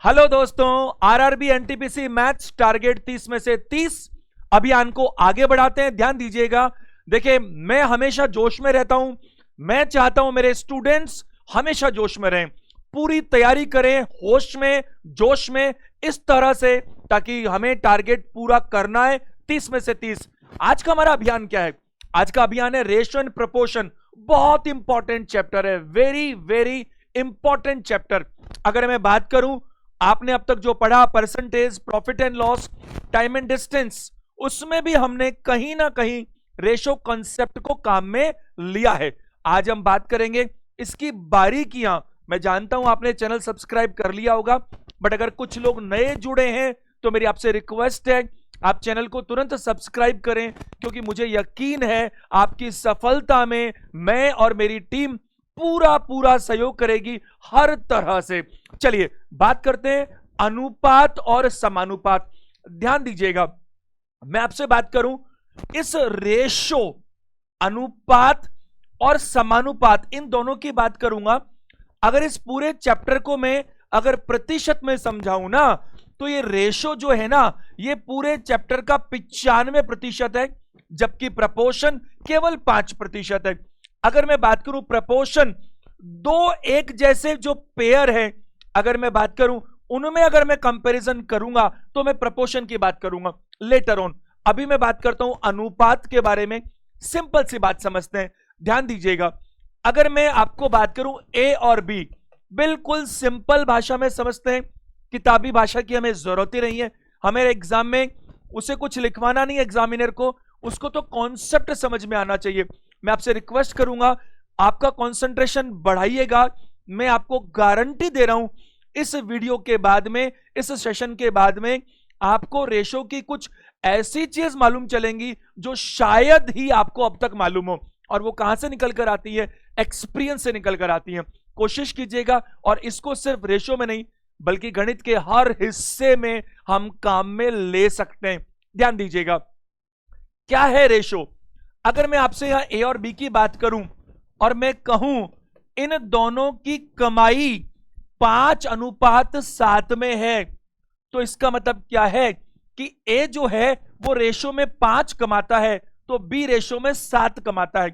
Hello दोस्तों, RRB NTPC maths target 30 में से 30 अभियान को आगे बढ़ाते हैं। ध्यान दीजिएगा। देखिए, मैं हमेशा जोश में रहता हूं। मैं चाहता हूं मेरे स्टूडेंट्स हमेशा जोश में रहें, पूरी तैयारी करें, होश में, जोश में, इस तरह से, ताकि हमें टारगेट पूरा करना है 30 में से 30। आज का हमारा अभियान क्या है? आज का अभियान है रेशियो एंड प्रोपोर्शन। बहुत इंपॉर्टेंट चैप्टर है, वेरी वेरी इंपॉर्टेंट चैप्टर। अगर मैं बात करूं, आपने अब तक जो पढ़ा percentage, profit and loss, time and distance, उसमें भी हमने कहीं ना कहीं रेशो कॉन्सेप्ट को काम में लिया है। आज हम बात करेंगे इसकी बारीकियां। मैं जानता हूं आपने चैनल सब्सक्राइब कर लिया होगा, बट अगर कुछ लोग नए जुड़े हैं तो मेरी आपसे रिक्वेस्ट है, आप चैनल को तुरंत सब्सक्राइब करें, क्योंकि मुझे यकीन है आपकी सफलता में मैं और मेरी टीम पूरा पूरा सहयोग करेगी हर तरह से। चलिए बात करते हैं अनुपात और समानुपात। ध्यान दीजिएगा, मैं आपसे बात करूं इस रेशो, अनुपात और समानुपात, इन दोनों की बात करूंगा। अगर इस पूरे चैप्टर को मैं अगर प्रतिशत में समझाऊं ना, तो ये रेशो जो है ना, ये पूरे चैप्टर का 95% है, जबकि प्रपोर्शन केवल 5% है। अगर मैं बात करूं प्रपोर्शन, दो एक जैसे जो पेयर है, अगर मैं बात करूं उनमें अगर मैं कंपैरिजन करूंगा तो मैं प्रपोर्शन की बात करूंगा लेटर ऑन। अभी मैं बात करता हूं अनुपात के बारे में। सिंपल सी बात समझते हैं, ध्यान दीजिएगा। अगर मैं आपको बात करूं ए और बी, बिल्कुल सिंपल भाषा में समझते हैं, किताबी भाषा की हमें जरूरत ही नहीं है। हमें एग्जाम में उसे कुछ लिखवाना नहीं, एग्जामिनर को, उसको तो कॉन्सेप्ट समझ में आना चाहिए। मैं आपसे रिक्वेस्ट करूंगा, आपका कंसंट्रेशन बढ़ाइएगा। मैं आपको गारंटी दे रहा हूं, इस वीडियो के बाद में, इस सेशन के बाद में आपको रेशो की कुछ ऐसी चीज मालूम चलेंगी जो शायद ही आपको अब तक मालूम हो। और वो कहां से निकल कर आती है? एक्सपीरियंस से निकल कर आती है। कोशिश कीजिएगा, और इसको सिर्फ रेशो में नहीं बल्कि गणित के हर हिस्से में हम काम में ले सकते हैं। ध्यान दीजिएगा, क्या है रेशो? अगर मैं आपसे यहां ए और बी की बात करूं और मैं कहूं इन दोनों की कमाई 5:7 में है, तो इसका मतलब क्या है कि ए जो है वो रेशो में 5 कमाता है, तो बी रेशो में 7 कमाता है।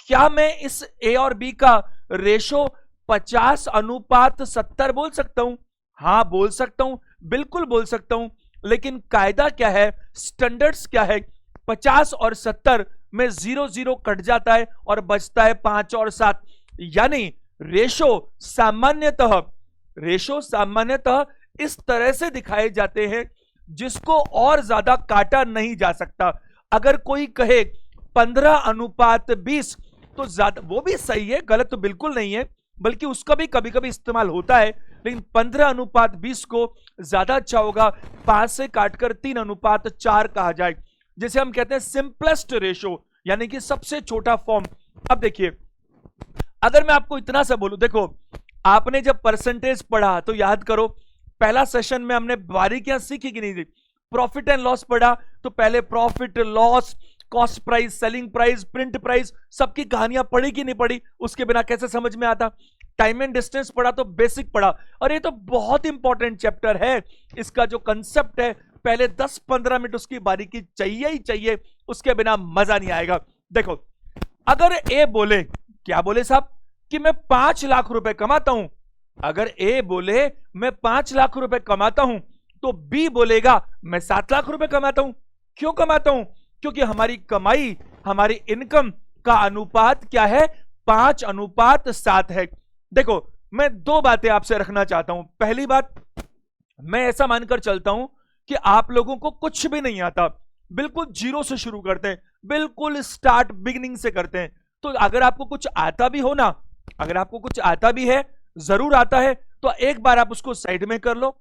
क्या मैं इस ए और बी का रेशो 50:70 बोल सकता हूं? हां, बोल सकता हूं, बिल्कुल बोल सकता हूं। लेकिन कायदा क्या है, स्टैंडर्ड्स क्या है? 50 और 70 में 0 कट जाता है और बचता है 5 और 7। यानी रेशो सामान्यतः इस तरह से दिखाए जाते हैं जिसको और ज्यादा काटा नहीं जा सकता। अगर कोई कहे 15:20 तो ज्यादा, वो भी सही है, गलत तो बिल्कुल नहीं है, बल्कि उसका भी कभी कभी इस्तेमाल होता है। लेकिन 15:20 को ज्यादा अच्छा होगा 5 से काटकर 3:4 कहा जाए, जिसे हम कहते हैं सिंपलेस्ट रेशो, यानी कि सबसे छोटा फॉर्म। अब देखिए, अगर मैं आपको इतना सा बोलूं, देखो आपने जब परसेंटेज पढ़ा तो याद करो, पहला सेशन में हमने बारीकियां सीखी कि नहीं थी? प्रॉफिट एंड लॉस पढ़ा तो पहले profit, loss, cost price, selling price, print price, सबकी कहानियां पढ़ी कि नहीं पढ़ी? उसके बिना कैसे समझ में आता? टाइम एंड डिस्टेंस पढ़ा तो बेसिक पढ़ा। और ये तो बहुत इंपॉर्टेंट चैप्टर है। इसका जो कंसेप्ट है, पहले 10-15 मिनट उसकी बारीकी चाहिए ही चाहिए, उसके बिना मजा नहीं आएगा। देखो, अगर ए बोले, क्या बोले साहब, कि मैं 5 लाख रुपए कमाता हूं, अगर ए बोले मैं 5 लाख रुपए कमाता हूं, तो बी बोलेगा मैं 7 लाख रुपए कमाता हूं। क्यों कमाता हूं? क्योंकि हमारी कमाई, हमारी इनकम का अनुपात क्या है? 5:7 है। देखो, मैं दो बातें आपसे रखना चाहता हूं। पहली बात, मैं ऐसा मानकर चलता हूं कि आप लोगों को कुछ भी नहीं आता, बिल्कुल जीरो से शुरू करते हैं, बिल्कुल स्टार्ट बिगिनिंग से करते हैं। तो अगर आपको कुछ आता भी हो ना, अगर आपको कुछ आता भी है, जरूर आता है, तो एक बार आप उसको साइड में कर लो,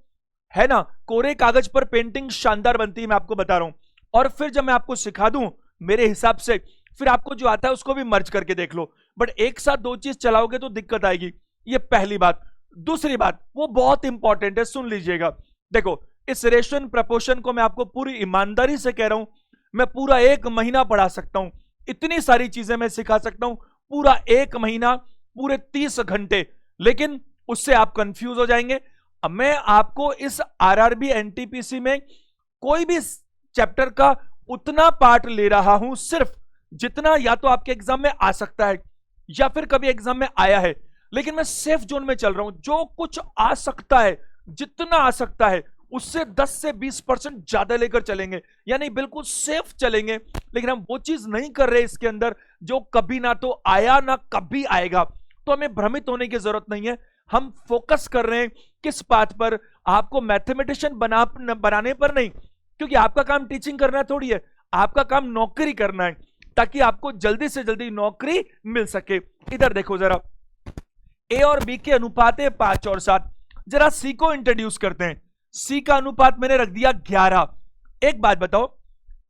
है ना? कोरे कागज पर पेंटिंग शानदार बनती है, मैं आपको बता रहा हूं। और फिर जब मैं आपको सिखा दूं मेरे हिसाब से, फिर आपको जो आता है उसको भी मर्ज करके देख लो। बट एक साथ दो चीज चलाओगे तो दिक्कत आएगी। ये पहली बात। दूसरी बात, वो बहुत इंपॉर्टेंट है, सुन लीजिएगा। देखो, इस रेशियो एंड प्रपोर्शन को मैं आपको पूरी ईमानदारी से कह रहा हूं, मैं पूरा 1 महीना पढ़ा सकता हूं, इतनी सारी चीजें मैं सिखा सकता हूं, पूरा 1 महीना, पूरे 30 घंटे। लेकिन उससे आप कंफ्यूज हो जाएंगे। अब मैं आपको इस आरआरबी एनटीपीसी में कोई भी चैप्टर का उतना पार्ट ले रहा हूं सिर्फ जितना या तो आपके एग्जाम में आ सकता है या फिर कभी एग्जाम में आया है, लेकिन मैं सेफ जोन में चल रहा हूं। जो कुछ आ सकता है, जितना आ सकता है उससे 10 से 20% ज्यादा लेकर चलेंगे, यानी बिल्कुल सेफ चलेंगे। लेकिन हम वो चीज नहीं कर रहे इसके अंदर जो कभी ना तो आया ना कभी आएगा, तो हमें भ्रमित होने की जरूरत नहीं है। हम फोकस कर रहे हैं किस बात पर, आपको मैथमेटिशियन बनाने पर नहीं, क्योंकि आपका काम टीचिंग करना थोड़ी है, आपका काम नौकरी करना है, ताकि आपको जल्दी से जल्दी नौकरी मिल सके। इधर देखो जरा, ए और बी के अनुपात है 5 और 7। जरा सी को इंट्रोड्यूस करते हैं। सी का अनुपात मैंने रख दिया 11। एक बात बताओ,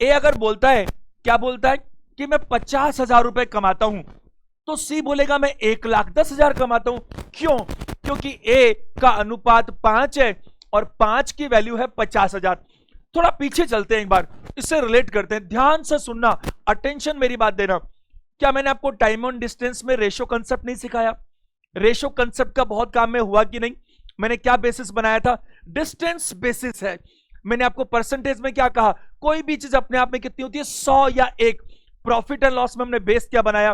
ए अगर बोलता है, क्या बोलता है कि मैं 50,000 रुपए कमाता हूं, तो सी बोलेगा मैं 1,10,000 कमाता हूं। क्यों? क्योंकि ए का अनुपात 5 है और 5 की वैल्यू है 50,000। थोड़ा पीछे चलते हैं, एक बार इससे रिलेट करते हैं। ध्यान से सुनना, अटेंशन मेरी बात देना। क्या मैंने आपको टाइम ऑन डिस्टेंस में रेशो कंसेप्ट नहीं सिखाया? रेशो कंसेप्ट का बहुत काम में हुआ कि नहीं? मैंने क्या बेसिस बनाया था? डिस्टेंस बेसिस है। मैंने आपको परसेंटेज में क्या कहा? कोई भी चीज अपने आप में कितनी होती है, 100 या 1। प्रॉफिट एंड लॉस में हमने बेस क्या बनाया?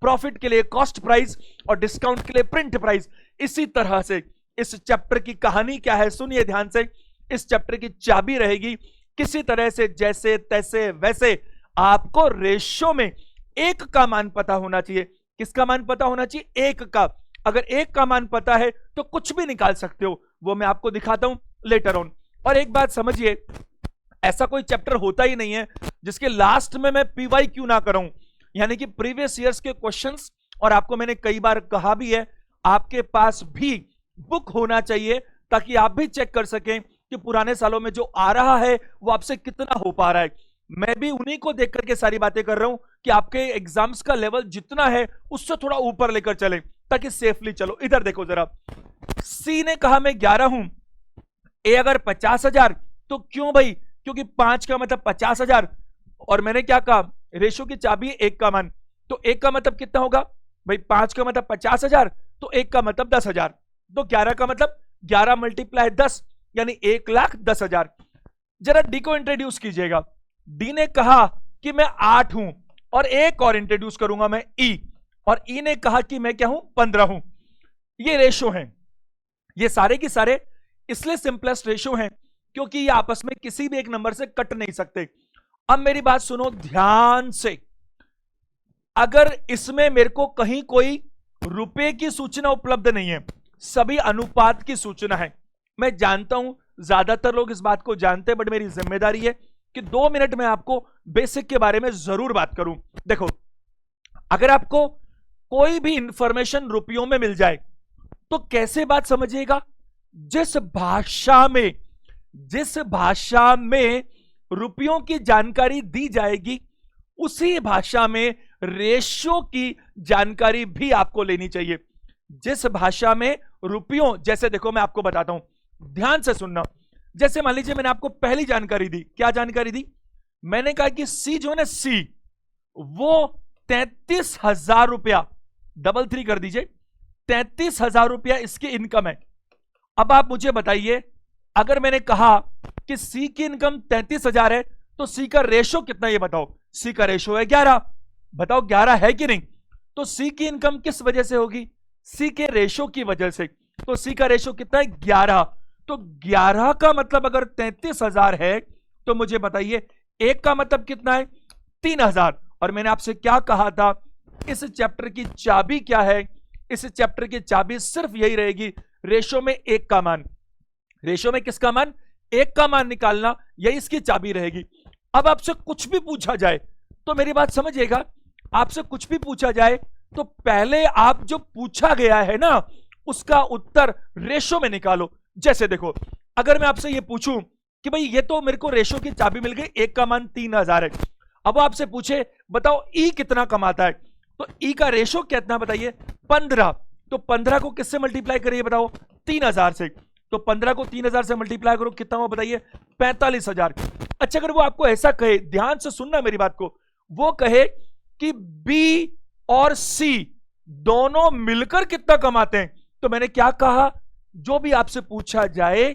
प्रॉफिट के लिए कॉस्ट प्राइस और डिस्काउंट के लिए प्रिंट प्राइस। इसी तरह से इस चैप्टर की कहानी क्या है, सुनिए ध्यान से। इस चैप्टर की चाबी रहेगी किसी तरह से, जैसे तैसे वैसे आपको रेशो में 1 का मान पता होना चाहिए। किसका मान पता होना चाहिए? 1 का। अगर 1 का मान पता है तो कुछ भी निकाल सकते हो, वो मैं आपको दिखाता हूं लेटर ऑन। और एक बात समझिए, ऐसा कोई चैप्टर होता ही नहीं है जिसके लास्ट में मैं पीवाई क्यों ना कराऊं, यानी कि प्रीवियस ईयर्स के क्वेश्चंस। और आपको मैंने कई बार कहा भी है, आपके पास भी बुक होना चाहिए ताकि आप भी चेक कर सकें कि पुराने सालों में जो आ रहा है वो आपसे कितना हो पा रहा है। मैं भी उन्हीं को देख करके सारी बातें कर रहा हूं कि आपके एग्जाम्स का लेवल जितना है उससे थोड़ा ऊपर लेकर चले, ताकि सेफली चलो। इधर देखो जरा, सी ने कहा मैं 11 हूं। ए अगर 50,000 तो क्यों भाई? क्योंकि 5 का मतलब 50,000, और मैंने क्या कहा? रेशो की चाबी 1 का मान। तो 1 का मतलब कितना होगा भाई? 5 का मतलब 50,000, तो 1 का मतलब 10,000, तो 11 का मतलब 11 मल्टीप्लाई 10 यानी 1,10,000। जरा डी को इंट्रोड्यूस कीजिएगा। डी ने कहा कि मैं 8 हूं, और एक और इंट्रोड्यूस करूंगा मैं, ई। और ई ने कहा कि मैं क्या हूं? 15 हूं। ये रेशो हैं, ये सारे के सारे इसलिए सिंपलेस्ट रेशो हैं क्योंकि ये आपस में किसी भी एक नंबर से कट नहीं सकते। अब मेरी बात सुनो ध्यान से, अगर इसमें मेरे को कहीं कोई रुपए की सूचना उपलब्ध नहीं है, सभी अनुपात की सूचना है। मैं जानता हूं ज्यादातर लोग इस बात को जानते हैं, बट मेरी जिम्मेदारी है कि 2 मिनट में आपको बेसिक के बारे में जरूर बात करूं। देखो, अगर आपको कोई भी इंफॉर्मेशन रुपयों में मिल जाए तो कैसे बात समझिएगा? जिस भाषा में रुपयों की जानकारी दी जाएगी, उसी भाषा में रेशियो की जानकारी भी आपको लेनी चाहिए। जिस भाषा में रुपयों, जैसे देखो मैं आपको बताता हूं, ध्यान से सुनना। जैसे मान लीजिए मैंने आपको पहली जानकारी दी, क्या जानकारी दी? मैंने कहा कि सी जो है ना, सी वो 33,000 रुपया, 33 कर दीजिए, 33,000 रुपया इसकी इनकम है। अब आप मुझे बताइए, अगर मैंने कहा कि सी की इनकम 33,000 है तो सी का रेशो कितना, ये बताओ। सी का रेशो है 11, बताओ 11 है कि नहीं? तो सी की इनकम किस वजह से होगी? सी के रेशो की वजह से। तो सी का रेशो कितना है? 11। तो 11 का मतलब अगर 33,000 है तो मुझे बताइए 1 का मतलब कितना है? 3,000। और मैंने आपसे क्या कहा था, इस चैप्टर की चाबी क्या है? इस चैप्टर की चाबी सिर्फ यही रहेगी, रेशो में 1 का मान। रेशो में किसका मान? 1 का मान निकालना, यही इसकी चाबी रहेगी। अब आपसे कुछ भी पूछा जाए तो मेरी बात समझिएगा, आपसे कुछ भी पूछा जाए तो पहले आप जो पूछा गया है ना उसका उत्तर रेशो में निकालो। जैसे देखो, अगर मैं आपसे ये पूछूं कि भाई ये तो मेरे को रेशो की चाबी मिल गई, 1 का मान 3,000 है। अब आपसे पूछे बताओ ई कितना कमाता है, तो ई का रेशो कितना बताइए? 15। तो 15 को किससे मल्टीप्लाई करिए बताओ? 3,000 से। तो 15 को 3,000 से मल्टीप्लाई करो, कितना हो बताइए? 45,000। अच्छा, अगर वो आपको ऐसा कहे, ध्यान से सुनना मेरी बात को, वो कहे कि बी और सी दोनों मिलकर कितना कमाते हैं, तो मैंने क्या कहा? जो भी आपसे पूछा जाए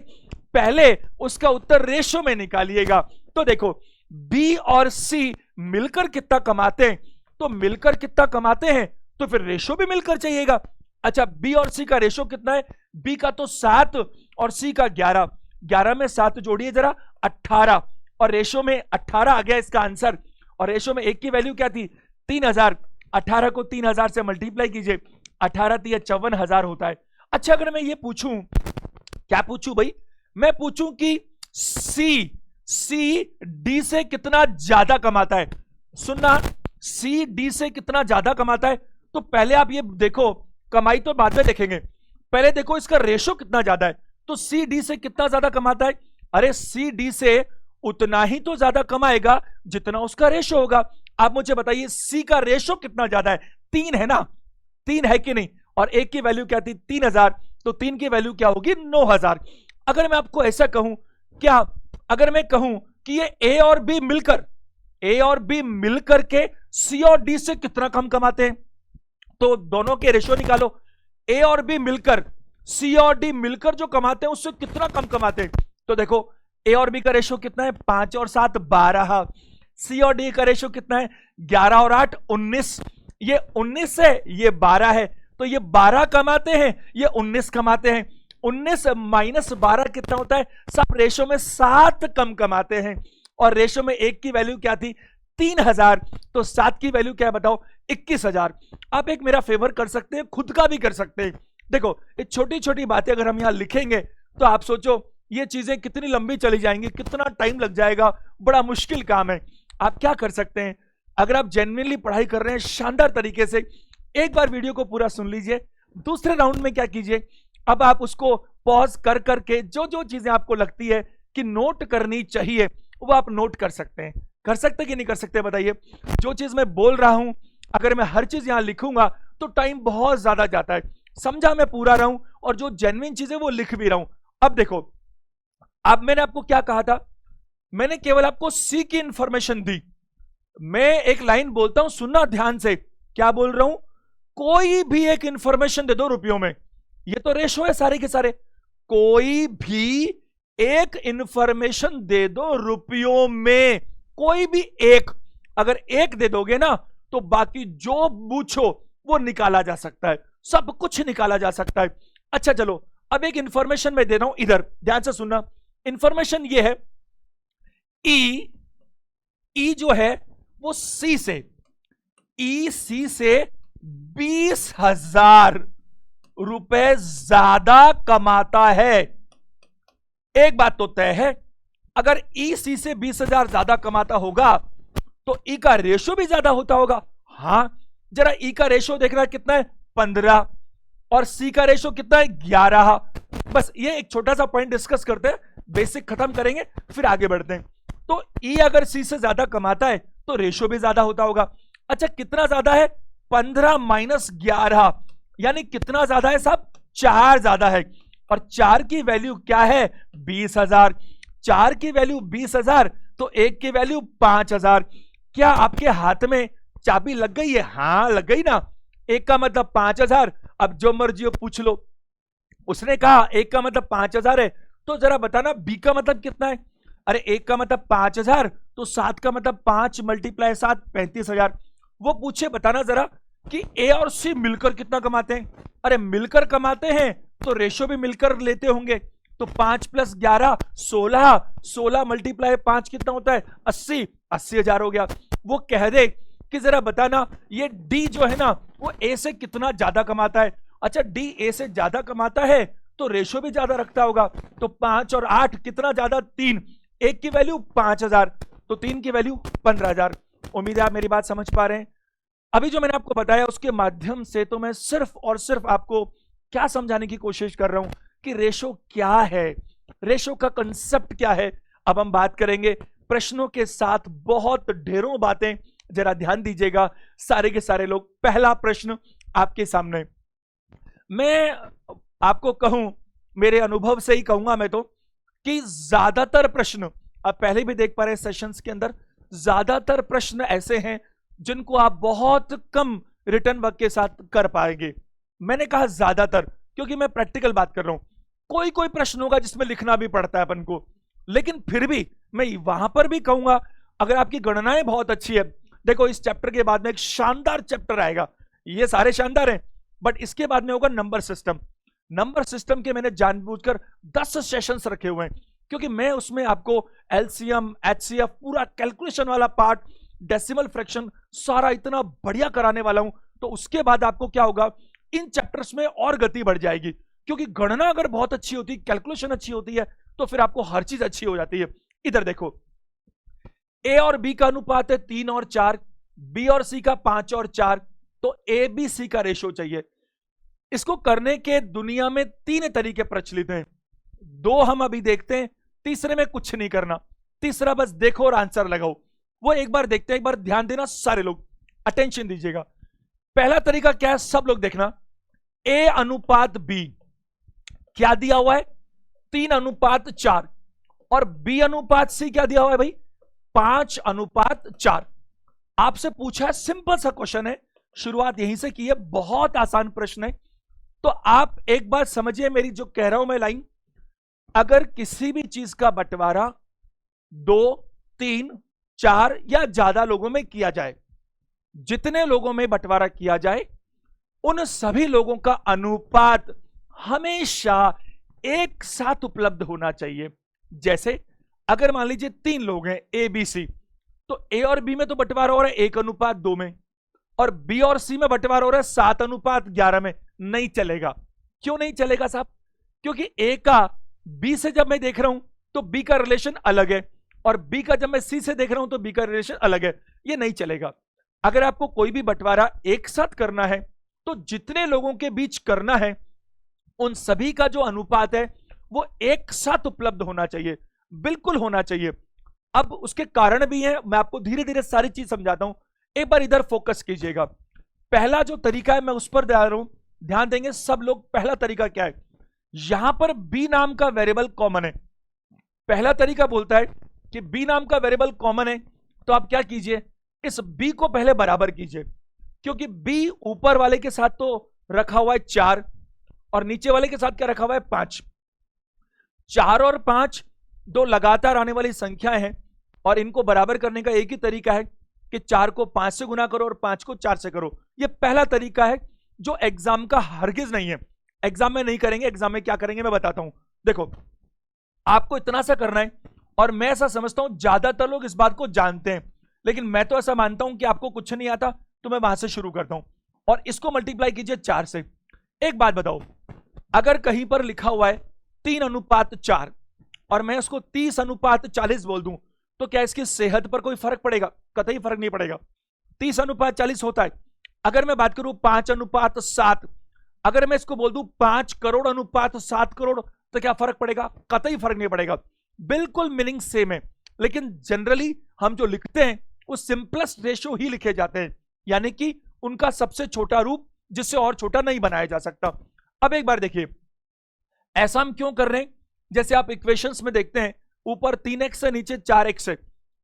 पहले उसका उत्तर रेशो में निकालिएगा। तो देखो बी और सी मिलकर कितना कमाते हैं, तो मिलकर कितना कमाते हैं तो फिर रेशो भी मिलकर चाहिएगा। अच्छा बी और सी का रेशो कितना है, बी का तो 7 और सी का 11, 11 में 7 जोड़िए जरा 18, और रेशो में 18 आ गया इसका आंसर। और रेशो में एक की वैल्यू क्या थी 3000, 18 को 3000 से मल्टीप्लाई कीजिए, 18 3 54,000 होता है। अच्छा अगर मैं ये पूछूं, क्या पूछूं भाई, मैं पूछूं कि सी डी से कितना ज्यादा कमाता है, सुनना, सी डी से कितना ज्यादा कमाता है, तो पहले आप ये देखो, कमाई तो बाद में देखेंगे, पहले देखो इसका रेशो कितना ज्यादा है। तो सी डी से कितना ज्यादा कमाता है, अरे सी डी से उतना ही तो ज्यादा कमाएगा जितना उसका रेशो होगा। आप मुझे बताइए सी का रेशो कितना ज्यादा है, 3 है ना, 3 है कि नहीं, और एक की वैल्यू क्या थी 3000, तो 3 की वैल्यू क्या होगी 9000। अगर मैं आपको ऐसा कहूं, क्या अगर मैं कहूं कि ये ए और बी मिलकर के सी और डी से कितना कम कमाते हैं, तो दोनों के रेशो निकालो, ए और बी मिलकर सी और डी मिलकर जो कमाते हैं उससे कितना कम कमाते हैं। तो देखो ए और बी का रेशो कितना है 5 और 7 12, सी और डी का रेशो कितना है 11 और 8 19, ये 19 है ये 12 है, तो ये 12 कमाते हैं ये 19 कमाते हैं, 19 माइनस 12 कितना होता है, सब रेशो में 7 कम कमाते हैं। और रेशो में एक की वैल्यू क्या थी 3000, तो 7 की वैल्यू क्या है बताओ 21,000। आप एक मेरा फेवर कर सकते हैं, खुद का भी कर सकते हैं। देखो ये छोटी छोटी बातें अगर हम यहां लिखेंगे तो आप सोचो ये चीजें कितनी लंबी चली जाएंगी, कितना टाइम लग जाएगा, बड़ा मुश्किल काम है। आप क्या कर सकते हैं, अगर आप जेन्युइनली पढ़ाई कर रहे हैं शानदार तरीके से, एक बार वीडियो को पूरा सुन लीजिए, दूसरे राउंड में क्या कीजिए, अब आप उसको पॉज कर करके जो जो चीजें आपको लगती है कि नोट करनी चाहिए वो आप नोट कर सकते हैं। कर सकते कि नहीं कर सकते बताइए। जो चीज मैं बोल रहा हूं अगर मैं हर चीज यहां लिखूंगा तो टाइम बहुत ज्यादा जाता है, समझा मैं पूरा रहा हूं, और जो जेन्युइन चीजें वो लिख भी रहा हूं। अब देखो, अब मैंने आपको क्या कहा था, मैंने केवल आपको सी की इंफॉर्मेशन दी। मैं एक लाइन बोलता हूं, सुनना ध्यान से, क्या बोल रहा हूं, कोई भी एक इंफॉर्मेशन दे दो रुपयों में, ये तो रेशो है सारे के सारे, कोई भी एक इंफॉर्मेशन दे दो रुपयों में, कोई भी एक, अगर एक दे दोगे ना तो बाकी जो पूछो वो निकाला जा सकता है, सब कुछ निकाला जा सकता है। अच्छा चलो अब एक इंफॉर्मेशन मैं दे रहा हूं, इधर ध्यान से सुनना। इंफॉर्मेशन ये है ई जो है वो सी से, ई सी से 20,000 रुपए ज्यादा कमाता है। एक बात तो तय है, अगर ई सी से 20,000 ज्यादा कमाता होगा तो ई का रेशो भी ज्यादा होता होगा। हां जरा ई का रेशो देख रहा है कितना है 15, और सी का रेशो कितना है 11। बस ये एक छोटा सा पॉइंट डिस्कस करते हैं, बेसिक खत्म करेंगे फिर आगे बढ़ते हैं। तो ई अगर सी से ज्यादा कमाता है तो रेशो भी ज्यादा होता होगा। अच्छा कितना ज्यादा है 15 माइनस 11, यानी कितना ज्यादा है साहब 4 ज्यादा है, और 4 की वैल्यू क्या है 20,000, 4 की वैल्यू 20,000 तो 1 की वैल्यू 5,000। क्या आपके हाथ में चाबी लग गई है, हां लग गई ना, एक का मतलब 5,000, अब जो मर्जी हो पूछ लो। उसने कहा एक का मतलब 5,000 है, तो जरा बताना बी का मतलब कितना है, अरे एक का मतलब 5,000 तो 7 का मतलब 5 मल्टीप्लाई 7 35,000। वो पूछे बताना जरा कि ए और सी मिलकर कितना कमाते हैं, अरे मिलकर कमाते हैं तो रेशो भी मिलकर लेते होंगे, तो 5 प्लस 11 16, 16 मल्टीप्लाई 5 कितना होता है 80, 80,000 हो गया। वो कह दे कि जरा बताना ये डी जो है ना वो ए से कितना ज्यादा कमाता है। अच्छा डी ए से ज्यादा कमाता है तो रेशो भी ज्यादा रखता होगा, तो 5 और 8 कितना ज्यादा 3, एक की वैल्यू 5,000 तो 3 की वैल्यू 15,000। उम्मीद है आप मेरी बात समझ पा रहे हैं। अभी जो मैंने आपको बताया उसके माध्यम से तो मैं सिर्फ और सिर्फ आपको क्या समझाने की कोशिश कर रहा हूं कि रेशो क्या है, रेशो का कंसेप्ट क्या है। अब हम बात करेंगे प्रश्नों के साथ, बहुत ढेरों बातें, जरा ध्यान दीजिएगा सारे के सारे लोग। पहला प्रश्न आपके सामने, मैं आपको कहूं, मेरे अनुभव से ही कहूंगा मैं तो, कि ज्यादातर प्रश्न, आप पहले भी देख पा रहे सेशंस के अंदर, ज्यादातर प्रश्न ऐसे हैं जिनको आप बहुत कम रिटर्न वर्क के साथ कर पाएंगे। मैंने कहा ज्यादातर क्योंकि मैं प्रैक्टिकल बात कर रहा हूं। कोई कोई प्रश्न होगा जिसमें लिखना भी पड़ता है अपन को, लेकिन फिर भी मैं वहां पर भी कहूंगा अगर आपकी गणनाएं बहुत अच्छी है, देखो इस चैप्टर के बाद में एक शानदार चैप्टर आएगा, ये सारे शानदार हैं, बट इसके बाद में होगा नंबर सिस्टम। नंबर सिस्टम के मैंने जानबूझकर 10 सेशंस रखे हुए हैं, क्योंकि मैं उसमें आपको एलसीएम, एचसीएफ, पूरा कैलकुलेशन वाला पार्ट, डेसिमल फ्रैक्शन सारा इतना बढ़िया कराने वाला हूं। तो उसके बाद आपको क्या होगा, इन चैप्टर्स में और गति बढ़ जाएगी, क्योंकि गणना अगर बहुत अच्छी होती है, कैलकुलेशन अच्छी होती है, तो फिर आपको हर चीज अच्छी हो जाती है। इधर देखो, ए और बी का अनुपात है 3 और 4, बी और सी का 5 और 4, तो ए बी सी का रेशो चाहिए। इसको करने के दुनिया में 3 तरीके प्रचलित हैं, 2 हम अभी देखते हैं, तीसरे में कुछ नहीं करना, तीसरा बस देखो और आंसर लगाओ। वो एक बार देखते हैं, एक बार ध्यान देना, सारे लोग अटेंशन दीजिएगा। पहला तरीका क्या है, सब लोग देखना, ए अनुपात बी क्या दिया हुआ है, 3 अनुपात 4, और बी अनुपात सी क्या दिया हुआ है भाई, 5 अनुपात 4। आपसे पूछा है, सिंपल सा क्वेश्चन है, शुरुआत यहीं से की है, बहुत आसान प्रश्न है। तो आप एक बात समझिए मेरी जो कह रहा हूं मैं लाइन, अगर किसी भी चीज का बंटवारा 2, 3, 4 या ज्यादा लोगों में किया जाए, जितने लोगों में बंटवारा किया जाए उन सभी लोगों का अनुपात हमेशा एक साथ उपलब्ध होना चाहिए। जैसे अगर मान लीजिए 3 लोग हैं ए बी सी, तो ए और बी में तो बंटवारा हो रहा है 1 अनुपात 2 में, और बी और सी में बंटवारा हो रहा है 7 अनुपात 11 में। नहीं चलेगा। क्यों नहीं चलेगा साहब, क्योंकि ए का बी से जब मैं देख रहा हूं तो बी का रिलेशन अलग है, और बी का जब मैं सी से देख रहा हूं तो बी का रिलेशन अलग है, ये नहीं चलेगा। अगर आपको कोई भी बंटवारा एक साथ करना है तो जितने लोगों के बीच करना है उन सभी का जो अनुपात है वो एक साथ उपलब्ध होना चाहिए, बिल्कुल होना चाहिए। अब उसके कारण भी हैं, मैं आपको धीरे धीरे सारी चीज समझाता हूं, एक बार इधर फोकस कीजिएगा। पहला जो तरीका है मैं उस पर ध्यान देंगे सब लोग। पहला तरीका क्या है, यहां पर बी नाम का वेरिएबल कॉमन है। पहला तरीका बोलता है कि बी नाम का वेरिएबल कॉमन है, तो आप क्या कीजिए, इस बी को पहले बराबर कीजिए, क्योंकि बी ऊपर वाले के साथ तो रखा हुआ है 4 और नीचे वाले के साथ क्या रखा हुआ है 5। 4 और 5 दो लगातार आने वाली संख्याएं हैं, और इनको बराबर करने का एक ही तरीका है कि 4 को 5 से गुना करो और 5 को 4 से करो। यह पहला तरीका है जो एग्जाम का हरगिज नहीं है, एग्जाम में नहीं करेंगे। एग्जाम में क्या करेंगे मैं बताता हूं। देखो आपको इतना सा करना है, और मैं ऐसा समझता हूं ज्यादातर लोग इस बात को जानते हैं, लेकिन मैं तो ऐसा मानता हूं कि आपको कुछ नहीं आता, तो मैं वहां से शुरू करता हूं। और इसको मल्टीप्लाई कीजिए 4 से। एक बात बताओ, अगर कहीं पर लिखा हुआ है 3 अनुपात 4 और मैं उसको 30 अनुपात 40 बोल दूं, तो क्या इसकी सेहत पर कोई फर्क पड़ेगा? कतई फर्क नहीं पड़ेगा। 30 अनुपात 40 होता है। अगर मैं बात करूं 5 अनुपात 7, अगर मैं इसको बोल दूं 5 करोड़ अनुपात 7 करोड़, तो क्या फर्क पड़ेगा? कतई फर्क नहीं पड़ेगा, बिल्कुल मीनिंग सेम है। लेकिन जनरली हम जो लिखते हैं वो सिंपलेस्ट रेशियो ही लिखे जाते हैं, यानी कि उनका सबसे छोटा रूप जिससे और छोटा नहीं बनाया जा सकता। अब एक बार देखिए, ऐसा हम क्यों कर रहे हैं? जैसे आप इक्वेशंस में देखते हैं, ऊपर 3x है, नीचे 4x है।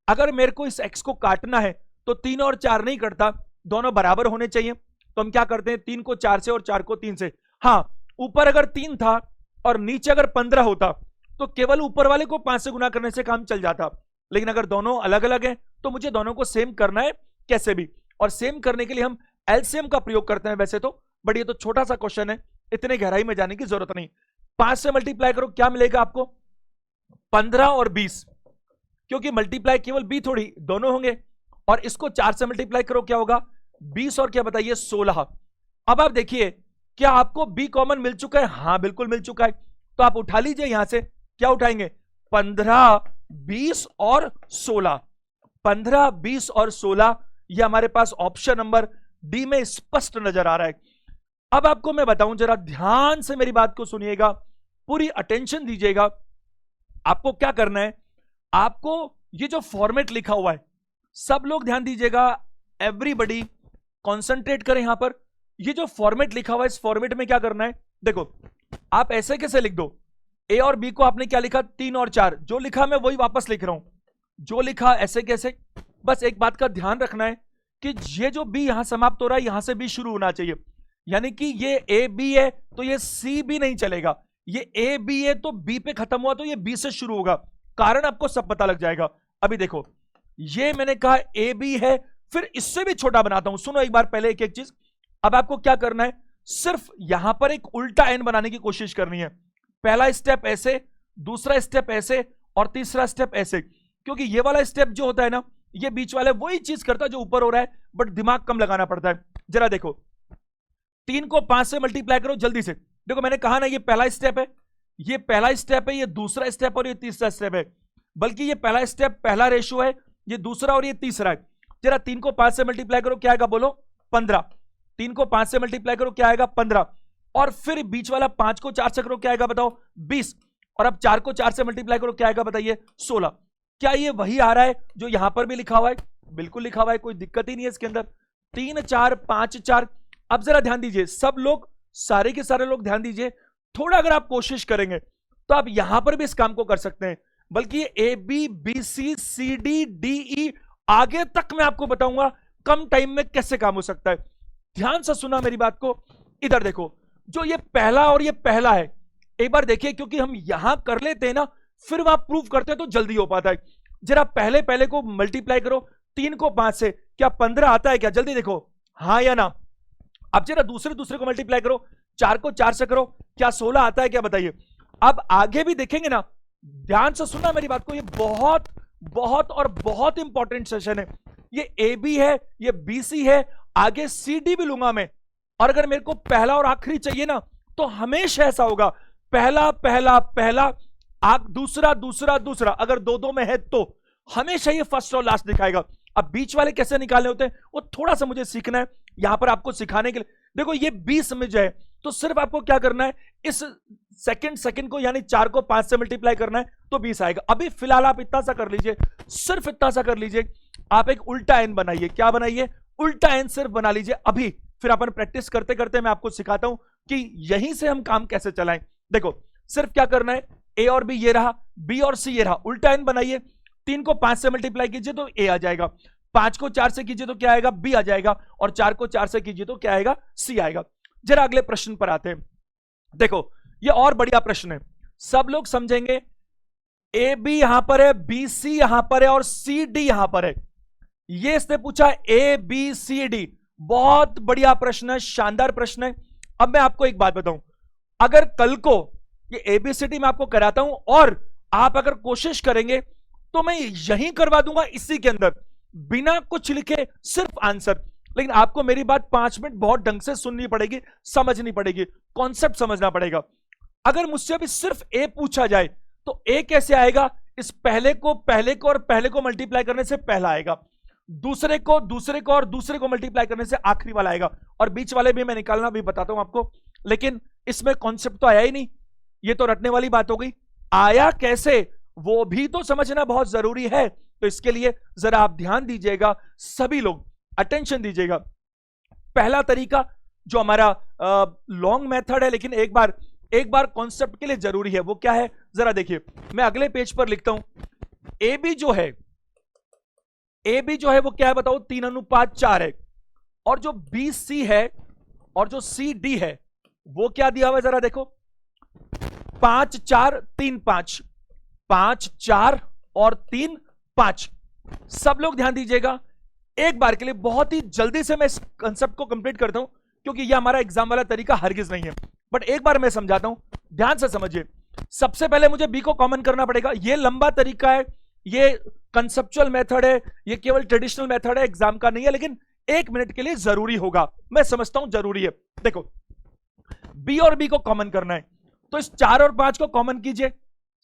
अगर मेरे को इस x को काटना है तो 3 और 4 नहीं कटता, दोनों बराबर होने चाहिए। तो हम क्या करते हैं, 3 को 4 से और 4 को 3 से। हाँ, ऊपर अगर 3 था और नीचे अगर 15 होता तो केवल ऊपर वाले को 5 से गुना करने से काम चल जाता। लेकिन अगर दोनों अलग अलग हैं तो मुझे दोनों को सेम करना है कैसे भी, और सेम करने के लिए हम एलसीएम का प्रयोग करते हैं वैसे तो, बट ये तो छोटा सा क्वेश्चन है, इतने गहराई में जाने की जरूरत नहीं। 5 से मल्टीप्लाई करो, क्या मिलेगा आपको? 15 और 20, क्योंकि मल्टीप्लाई केवल बी थोड़ी, दोनों होंगे। और इसको 4 से मल्टीप्लाई करो, क्या होगा? 20 और क्या बताइए 16। अब आप देखिए, क्या आपको बी कॉमन मिल चुका है? हाँ बिल्कुल मिल चुका है। तो आप उठा लीजिए यहां से, क्या उठाएंगे? 15, 20 और 16। 15, 20 और 16 ये हमारे पास ऑप्शन नंबर डी में स्पष्ट नजर आ रहा है। अब आपको मैं बताऊं, जरा ध्यान से मेरी बात को सुनिएगा, पूरी अटेंशन दीजिएगा। आपको क्या करना है, आपको ये जो फॉर्मेट लिखा हुआ है, सब लोग ध्यान दीजिएगा, एवरीबॉडी कॉन्सेंट्रेट करें यहां पर। ये जो फॉर्मेट लिखा हुआ है, इस फॉर्मेट में क्या करना है, देखो आप ऐसे कैसे लिख दो, ए और बी को आपने क्या लिखा? 3 और 4। जो लिखा मैं वही वापस लिख रहा हूं, जो लिखा ऐसे कैसे। बस एक बात का ध्यान रखना है कि ये जो बी यहां समाप्त हो रहा है, यहां से बी शुरू होना चाहिए, यानी कि ये ए बी है तो ये सी बी नहीं चलेगा, ये ए बी है तो बी पे खत्म हुआ तो ये बी से शुरू होगा, कारण आपको सब पता लग जाएगा। अभी देखो ये मैंने कहा ए बी है, फिर इससे भी छोटा बनाता हूं, सुनो एक बार पहले एक एक चीज। अब आपको क्या करना है, सिर्फ यहां पर एक उल्टा एन बनाने की कोशिश करनी है। पहला स्टेप ऐसे, दूसरा स्टेप ऐसे और तीसरा स्टेप ऐसे, क्योंकि ये वाला स्टेप जो होता है ना, ये बीच वाले वही चीज करता है जो ऊपर हो रहा है, बट दिमाग कम लगाना पड़ता है। जरा देखो 3 को 5 से मल्टीप्लाई करो जल्दी से। देखो मैंने कहा ना ये पहला स्टेप है, ये पहला स्टेप है, ये दूसरा स्टेप और ये तीसरा स्टेप है, बल्कि ये पहला स्टेप पहला रेशियो है, ये दूसरा और ये तीसरा है। जरा 3 को 5 से मल्टीप्लाई करो, क्या आएगा बोलो, 15। 3 को 5 से मल्टीप्लाई करो, क्या आएगा 15। और फिर बीच वाला 5 को 4 से करो, क्या आएगा बताओ 20। और अब 4 को 4 से मल्टीप्लाई करो, क्या आएगा बताइए 16। क्या ये वही आ रहा है जो यहां पर भी लिखा हुआ है? बिल्कुल लिखा हुआ है, कोई दिक्कत ही नहीं है इसके अंदर। 3 4 5 4। अब जरा ध्यान दीजिए सब लोग, सारे के सारे लोग ध्यान दीजिए, थोड़ा अगर आप कोशिश करेंगे तो आप यहां पर भी इस काम को कर सकते हैं, बल्कि A B B C C D D E आगे तक मैं आपको बताऊंगा कम टाइम में कैसे काम हो सकता है। ध्यान से सुना मेरी बात को। इधर देखो जो ये पहला और ये पहला है, एक बार देखिए, क्योंकि हम यहां कर लेते हैं ना, फिर वहां प्रूव करते हैं तो जल्दी हो पाता है। जरा पहले पहले को मल्टीप्लाई करो, 3 को 5 से, क्या 15 आता है क्या? जल्दी देखो हाँ या ना। अब जरा दूसरे दूसरे को मल्टीप्लाई करो, 4 को 4 से करो, क्या 16 आता है क्या बताइए। अब आगे भी देखेंगे ना, ध्यान से सुनना मेरी बात को, ये बहुत बहुत और बहुत इंपॉर्टेंट सेशन है। ये ए बी है, ये बी सी है, आगे सी डी भी लूंगा मैं। और अगर मेरे को पहला और आखिरी चाहिए ना, तो हमेशा ऐसा होगा, पहला पहला पहला, दूसरा दूसरा दूसरा, अगर दो दो में है तो हमेशा ये फर्स्ट और लास्ट दिखाएगा। अब बीच वाले कैसे निकालने होते हैं वो थोड़ा सा मुझे सीखना है यहां पर आपको सिखाने के लिए। देखो ये 20 में जो है, तो सिर्फ आपको क्या करना है, इस सेकंड को यानी 4 को 5 से मल्टीप्लाई करना है तो 20 आएगा। अभी फिलहाल आप इतना सा कर लीजिए, सिर्फ इतना सा कर लीजिए, आप एक उल्टा एन बनाइए। क्या बनाइए? उल्टा एन सिर्फ बना लीजिए अभी, फिर अपन प्रैक्टिस करते करते मैं आपको सिखाता हूं कि यहीं से हम काम कैसे चलाएं। देखो सिर्फ क्या करना है, ए और बी ये रहा, बी और सी ये रहा, उल्टा एन बनाइए। 3 को 5 से मल्टीप्लाई कीजिए तो ए आ जाएगा, 5 को 4 से कीजिए तो क्या आएगा, बी आ जाएगा, और 4 को 4 से कीजिए तो क्या आएगा, सी आएगा। जरा अगले प्रश्न पर आते हैं। देखो ये और बढ़िया प्रश्न है, सब लोग समझेंगे। ए बी यहां पर है, बी सी यहां पर है और सी डी यहां पर है। ये इसने पूछा ए बी सी डी, बहुत बढ़िया प्रश्न है, शानदार प्रश्न है। अब मैं आपको एक बात बताऊं, अगर कल को ये एबीसीडी मैं आपको कराता हूं और आप अगर कोशिश करेंगे तो मैं यहीं करवा दूंगा इसी के अंदर, बिना कुछ लिखे सिर्फ आंसर। लेकिन आपको मेरी बात 5 मिनट बहुत ढंग से सुननी पड़ेगी, समझनी पड़ेगी, कॉन्सेप्ट समझना पड़ेगा। अगर मुझसे अभी सिर्फ ए पूछा जाए तो ए कैसे आएगा, इस पहले को और पहले को मल्टीप्लाई करने से पहला आएगा, दूसरे को और दूसरे को मल्टीप्लाई करने से आखिरी वाला आएगा, और बीच वाले भी मैं निकालना भी बताता हूं आपको। लेकिन इसमें कॉन्सेप्ट तो आया ही नहीं, ये तो रटने वाली बात हो गई। आया कैसे वो भी तो समझना बहुत जरूरी है, तो इसके लिए जरा आप ध्यान दीजिएगा, सभी लोग अटेंशन दीजिएगा। पहला तरीका जो हमारा लॉन्ग मेथड है, लेकिन एक बार कॉन्सेप्ट के लिए जरूरी है, वो क्या है जरा देखिए। मैं अगले पेज पर लिखता हूं, ए बी जो है वो क्या है बताओ, 3:4 है, और जो बी सी है और जो सी डी है वो क्या दिया हुआ है जरा देखो, 5 4 3 5, 5 4 और 3 5। सब लोग ध्यान दीजिएगा एक बार के लिए, बहुत ही जल्दी से मैं इस कंसेप्ट को कंप्लीट करता हूं, क्योंकि यह हमारा एग्जाम वाला तरीका हरगिज नहीं है, बट एक बार मैं समझाता हूं, ध्यान से समझिए। सबसे पहले मुझे बी को कॉमन करना पड़ेगा, यह लंबा तरीका है, ये कंसेप्चुअल मेथड है, ये केवल ट्रेडिशनल मेथड है, एग्जाम का नहीं है, लेकिन 1 मिनट के लिए जरूरी होगा, मैं समझता हूं जरूरी है। देखो बी और बी को कॉमन करना है, तो इस 4 और 5 को कॉमन कीजिए,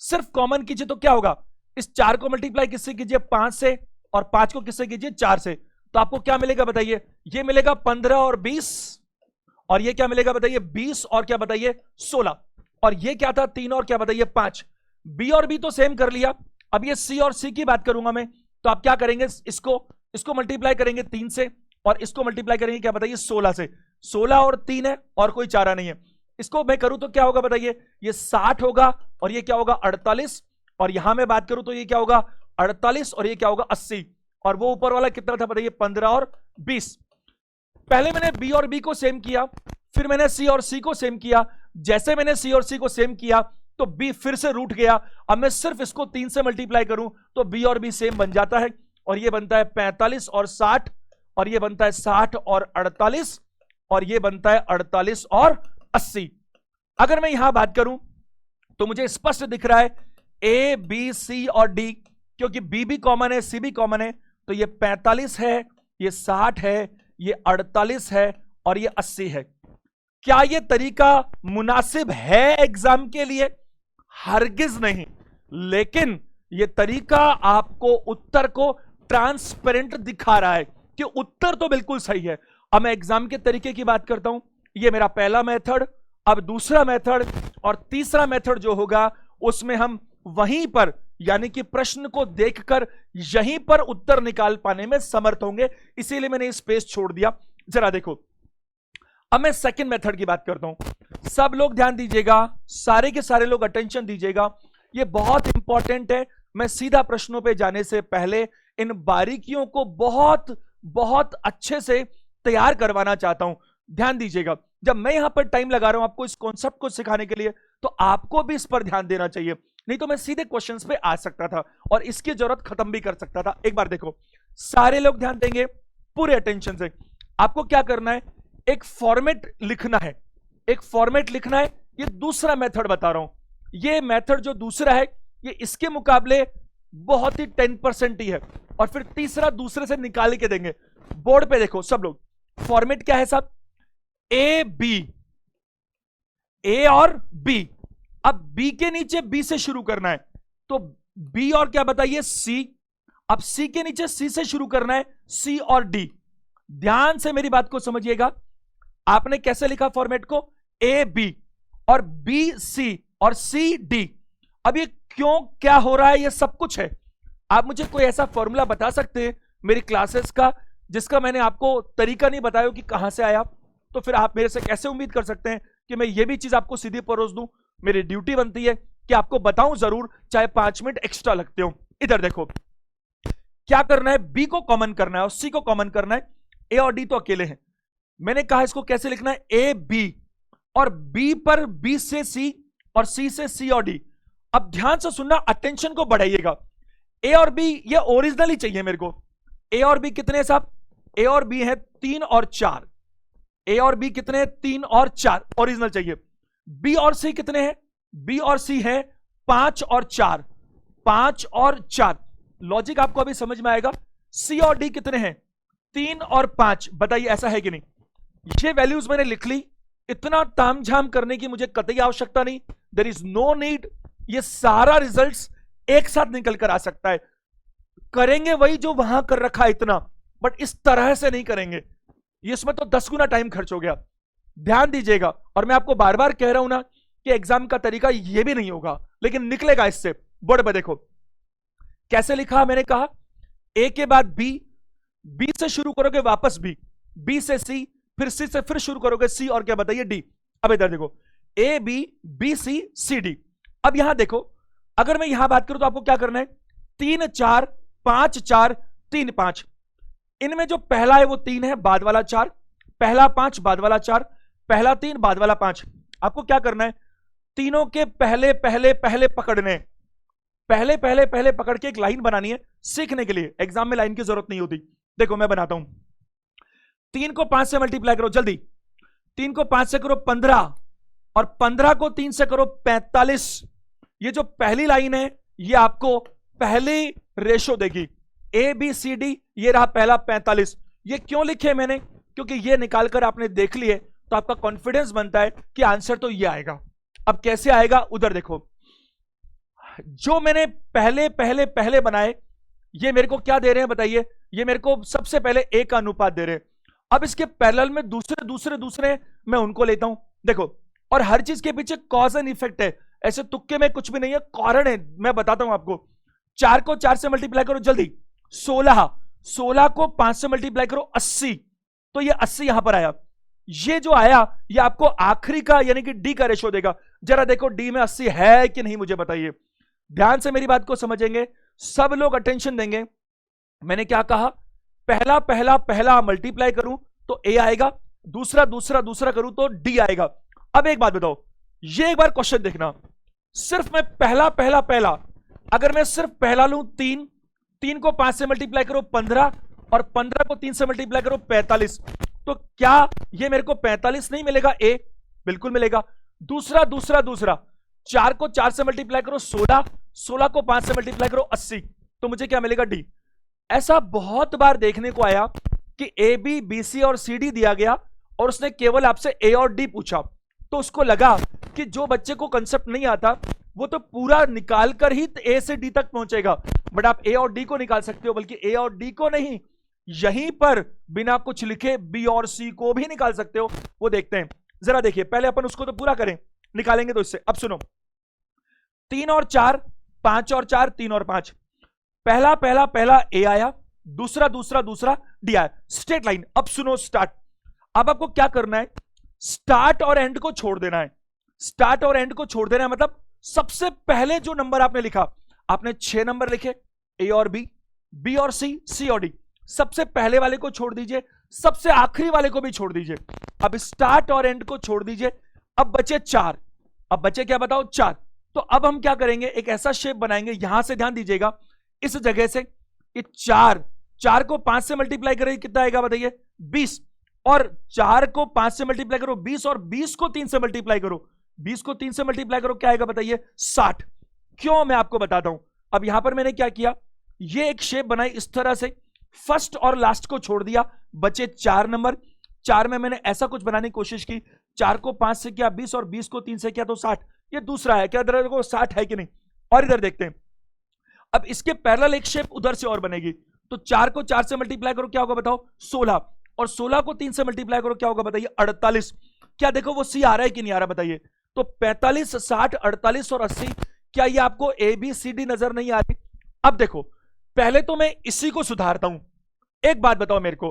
सिर्फ कॉमन कीजिए तो क्या होगा, इस 4 को मल्टीप्लाई किससे कीजिए, 5 से, और 5 को किससे कीजिए, 4 से, तो आपको क्या मिलेगा बताइए, ये मिलेगा 15 और 20, और ये क्या मिलेगा बताइए, 20 और क्या बताइए 16, और ये क्या था 3 और क्या बताइए 5। बी और बी तो सेम कर लिया, अब ये सी और सी की बात करूंगा मैं, तो आप क्या करेंगे, इसको मल्टीप्लाई करेंगे 3 से, और इसको मल्टीप्लाई करेंगे क्या बताइए 16 से, 16 और 3 है और कोई चारा नहीं है। इसको मैं करूं तो क्या होगा बताइए, ये 60 होगा, और ये क्या होगा 48, और यहां मैं बात करूं तो ये क्या होगा 48, और ये क्या होगा 80, और वो ऊपर वाला कितना था बताइए 15 और 20। पहले मैंने बी और बी को सेम किया, फिर मैंने सी और सी को सेम किया, जैसे मैंने सी और सी को सेम किया तो बी फिर से रूट गया। अब मैं सिर्फ इसको 3 से मल्टीप्लाई करूं तो बी और बी सेम बन जाता है, और ये बनता है 45 और 60, और ये बनता है 60 और 48, और ये बनता है 48 और 80। अगर मैं यहां बात करूं तो मुझे स्पष्ट दिख रहा है ए बी सी और डी, क्योंकि बी भी कॉमन है सी भी कॉमन है, तो ये 45 है, ये 60 है, ये 48 है और ये 80 है। क्या ये तरीका मुनासिब है एग्जाम के लिए? हरगिज नहीं, लेकिन ये तरीका आपको उत्तर को ट्रांसपेरेंट दिखा रहा है कि उत्तर तो बिल्कुल सही है। अब मैं एग्जाम के तरीके की बात करता हूं। ये मेरा पहला मेथड, अब दूसरा मेथड और तीसरा मेथड जो होगा उसमें हम वहीं पर यानी कि प्रश्न को देखकर यहीं पर उत्तर निकाल पाने में समर्थ होंगे, इसीलिए मैंने स्पेस छोड़ दिया। जरा देखो, अब मैं सेकंड मेथड की बात करता हूं। सब लोग ध्यान दीजिएगा, सारे के सारे लोग अटेंशन दीजिएगा, ये बहुत इंपॉर्टेंट है। मैं सीधा प्रश्नों पे जाने से पहले इन बारीकियों को बहुत बहुत अच्छे से तैयार करवाना चाहता हूं। ध्यान दीजिएगा, जब मैं यहां पर टाइम लगा रहा हूं आपको इस कॉन्सेप्ट को सिखाने के लिए, तो आपको भी इस पर ध्यान देना चाहिए, नहीं तो मैं सीधे क्वेश्चंस पे आ सकता था और इसकी जरूरत खत्म भी कर सकता था। एक बार देखो, सारे लोग ध्यान देंगे पूरे अटेंशन से। आपको क्या करना है, एक फॉर्मेट लिखना है, एक फॉर्मेट लिखना है। ये दूसरा मेथड बता रहा हूं। ये मेथड जो दूसरा है ये इसके मुकाबले बहुत ही 10% ही है, और फिर तीसरा दूसरे से निकाल के देंगे। बोर्ड पे देखो सब लोग, फॉर्मेट क्या है साहब, ए बी, ए और बी। अब बी के नीचे बी से शुरू करना है, तो बी और क्या बताइए, सी। अब सी के नीचे सी से शुरू करना है, सी और डी। ध्यान से मेरी बात को समझिएगा, आपने कैसे लिखा फॉर्मेट को, ए बी और बी सी और सी डी। अब ये क्यों क्या हो रहा है, ये सब कुछ है। आप मुझे कोई ऐसा फॉर्मूला बता सकते हैं मेरी क्लासेस का जिसका मैंने आपको तरीका नहीं बताया कि कहां से आया? तो फिर आप मेरे से कैसे उम्मीद कर सकते हैं कि मैं ये भी चीज आपको सीधी परोस दूं? मेरी ड्यूटी बनती है कि आपको बताऊं जरूर, चाहे 5 मिनट एक्स्ट्रा लगते हो। इधर देखो, क्या करना है, बी को कॉमन करना है और सी को कॉमन करना है। ए और डी तो अकेले हैं, मैंने कहा इसको कैसे लिखना है, ए बी, और बी पर बी से सी और सी से सी और डी। अब ध्यान से सुनना, अटेंशन को बढ़ाइएगा। ए और बी ये ओरिजिनली चाहिए मेरे को। ए और बी कितने हैं साहब, ए और बी है 3 और 4। ए और बी कितने हैं, 3 और 4 ओरिजिनल चाहिए। बी और सी कितने हैं, बी और सी है 5 और 4, 5 और 4। लॉजिक आपको अभी समझ में आएगा। सी और डी कितने हैं, 3 और 5। बताइए ऐसा है कि नहीं? ये वैल्यूज मैंने लिख ली, इतना तामझाम करने की मुझे कतई आवश्यकता नहीं। There is no need. ये सारा रिजल्ट्स एक साथ निकल कर आ सकता है। करेंगे वही जो वहां कर रखा है इतना, बट इस तरह से नहीं करेंगे। इसमें तो 10 गुना टाइम खर्च हो गया। ध्यान दीजिएगा, और मैं आपको बार बार कह रहा हूं ना कि एग्जाम का तरीका ये भी नहीं होगा, लेकिन निकलेगा इससे। बोर्ड पे देखो कैसे लिखा, मैंने कहा ए के बाद बी, बी से शुरू करोगे वापस बी, बी से सी, फिर सी से फिर शुरू करोगे सी, और क्या बताइए, डी। अब इधर देखो, A B B C C D. अब यहां देखो, अगर मैं यहां बात करूं तो आपको क्या करना है, 3 4 5 4 3 5। इनमें जो पहला है वो 3 है, बाद वाला 4, पहला 5 बाद वाला 4, पहला 3 बाद वाला 5। आपको क्या करना है, तीनों के पहले पहले पहले पकड़ने, पहले पहले पहले पकड़ के एक लाइन बनानी है। सीखने के लिए एग्जाम में लाइन की जरूरत नहीं होती। देखो मैं बनाता हूं, 3 को 5 से मल्टीप्लाई करो जल्दी, 3 को 5 से करो 15, और 15 को 3 से करो 45। ये जो पहली लाइन है ये आपको पहली रेशो देगी, ए बी सी डी। ये रहा पहला 45। ये क्यों लिखे मैंने, क्योंकि ये निकालकर आपने देख लिए तो आपका कॉन्फिडेंस बनता है कि आंसर तो ये आएगा। अब कैसे आएगा, उधर देखो, जो मैंने पहले पहले पहले बनाए ये मेरे को क्या दे रहे हैं बताइए, ये मेरे को सबसे पहले ए का अनुपात दे रहे हैं। अब इसके पैरेलल में दूसरे दूसरे दूसरे मैं उनको लेता हूं, देखो। और हर चीज के पीछे कॉज एंड इफेक्ट है, ऐसे तुक्के में कुछ भी नहीं है, कारण है। मैं बताता हूं आपको, 4 को 4 से मल्टीप्लाई करो जल्दी, 16, 16 को 5 से मल्टीप्लाई करो 80, तो ये 80 यहां पर आया। ये जो आया ये आपको आखिरी का यानी कि डी का रेशो देगा। जरा देखो डी में 80 है कि नहीं मुझे बताइए। ध्यान से मेरी बात को समझेंगे, सब लोग अटेंशन देंगे। मैंने क्या कहा, पहला पहला पहला मल्टीप्लाई करूं तो ए आएगा, दूसरा दूसरा दूसरा करूं तो डी आएगा। अब एक बात बताओ, ये एक बार क्वेश्चन देखना, सिर्फ मैं पहला पहला पहला, अगर मैं सिर्फ पहला लूं 3, 3 को 5 से मल्टीप्लाई करो 15, और 15 को 3 से मल्टीप्लाई करो 45, तो क्या ये मेरे को 45 नहीं मिलेगा? ए, बिल्कुल मिलेगा। दूसरा दूसरा दूसरा, 4 को 4 से मल्टीप्लाई करो 16, 16 को 5 से मल्टीप्लाई करो 80, तो मुझे क्या मिलेगा? डी। ऐसा बहुत बार देखने को आया कि ए बी बी सी और सी डी दिया गया और उसने केवल आपसे ए और डी पूछा, तो उसको लगा कि जो बच्चे को कंसेप्ट नहीं आता वो तो पूरा निकाल कर ही ए से डी तक पहुंचेगा, बट आप ए और डी को निकाल सकते हो, बल्कि ए और डी को नहीं, यहीं पर बिना कुछ लिखे बी और सी को भी निकाल सकते हो। वो देखते हैं, जरा देखिए, पहले अपन उसको तो पूरा करें, निकालेंगे तो इससे। अब सुनो, 3 और 4, 5 और 4, 3 और 5, पहला पहला पहला ए आया, दूसरा दूसरा दूसरा डी आया, स्ट्रेट लाइन। अब सुनो, स्टार्ट। अब आपको क्या करना है? स्टार्ट और एंड को छोड़ देना है। स्टार्ट और एंड को छोड़ देना है मतलब सबसे पहले जो नंबर आपने लिखा, आपने 6 नंबर लिखे, ए और बी, बी और सी, सी और डी, सबसे पहले वाले को छोड़ दीजिए, सबसे आखिरी वाले को भी छोड़ दीजिए। अब स्टार्ट और एंड को छोड़ दीजिए, अब बचे 4। अब बचे क्या बताओ? 4। तो अब हम क्या करेंगे? एक ऐसा शेप बनाएंगे, यहां से ध्यान दीजिएगा, इस जगह से ये 4 को 5 से मल्टीप्लाई करेंगे, कितना आएगा बताइए? 20। और 4 को 5 से मल्टीप्लाई करो 20, और 20 को 3 से मल्टीप्लाई करो, 20 को 3 से मल्टीप्लाई करो, क्या आएगा बताइए? 60। क्यों? मैं आपको बताता हूं। अब यहां पर मैंने क्या किया, ये एक शेप बनाई इस तरह से, फर्स्ट और लास्ट को छोड़ दिया, बचे 4 नंबर। 4 में मैंने ऐसा कुछ बनाने की कोशिश की, 4 को 5 से किया 20, और 20 को 3 से किया तो 60। ये दूसरा है, क्या इधर देखो 60 है कि नहीं? और इधर देखते हैं, अब इसके पैरेलल एक शेप उधर से और बनेगी, तो 4 को 4 से मल्टीप्लाई करो, क्या होगा बताओ? 16। और 16 को 3 से मल्टीप्लाई करो, क्या होगा बताइए? 48। क्या देखो वो सी आ रहा है कि नहीं आ रहा बताइए? तो 45, 60, 48 और 80, क्या ये आपको ए बी सी डी नजर नहीं आ रही? अब देखो, पहले तो मैं इसी को सुधारता हूं। एक बात बताओ मेरे को,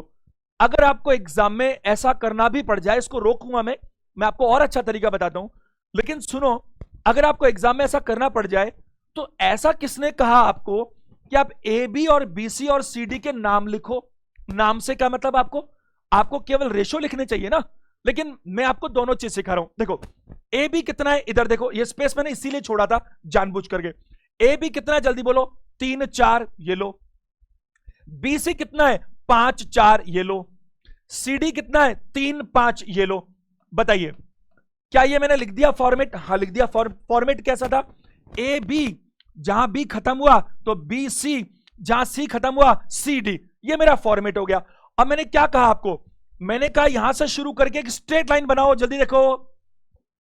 अगर आपको एग्जाम में ऐसा करना भी पड़ जाए, इसको रोकूंगा मैं आपको और अच्छा तरीका बताता हूं, लेकिन सुनो, अगर आपको एग्जाम में ऐसा करना पड़ जाए, तो ऐसा किसने कहा आपको कि आप ए बी और बी सी और सी डी के नाम लिखो? नाम से क्या मतलब? आपको केवल रेशो लिखने चाहिए ना, लेकिन मैं आपको दोनों चीज सिखा रहा हूं। देखो, ए बी कितना है, इधर देखो, ये स्पेस मैंने इसीलिए छोड़ा था जानबूझ करके। ए बी कितना है, जल्दी बोलो? 3, 4, ये लो। बी सी कितना है? 5, 4, ये लो। सी डी कितना है? 3, 5, ये लो। बताइए, क्या ये मैंने लिख दिया फॉर्मेट? हाँ लिख दिया। फॉर्मेट कैसा था? ए बी, जहां बी खत्म हुआ तो बी सी, जहां सी खत्म हुआ सी डी, ये मेरा फॉर्मेट हो गया। अब मैंने क्या कहा आपको? मैंने कहा यहां से शुरू करके एक स्ट्रेट लाइन बनाओ। जल्दी देखो,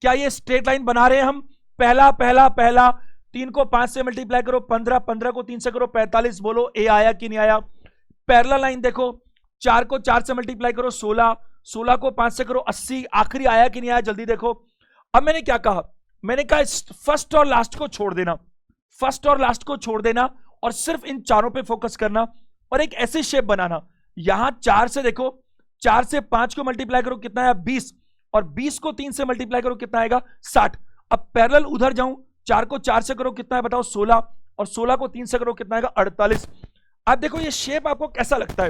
क्या ये स्ट्रेट लाइन बना रहे हैं हम? पहला पहला पहला, 3 को 5 से मल्टीप्लाई करो 15, 15 को 3 से करो 45, बोलो ए आया कि नहीं आया? पैरेलल लाइन देखो, 4 को 4 से मल्टीप्लाई करो 16, 16 को 5 से करो 80, आखिरी आया कि नहीं आया? जल्दी देखो। अब मैंने क्या कहा? मैंने कहा फर्स्ट और लास्ट को छोड़ देना, फर्स्ट और लास्ट को छोड़ देना, और सिर्फ इन चारों पे फोकस करना, और एक ऐसी शेप बनाना। यहां 4 से देखो, 4 से 5 को मल्टीप्लाई करो, कितना आया? 20, और 20 को 3 से मल्टीप्लाई करो, कितना आएगा? 60। अब पैरेलल उधर जाऊं, 4 को 4 से करो, कितना है बताओ? 16, और 16 को 3 से करो, कितना आएगा? 48। अब देखो ये शेप आपको कैसा लगता है?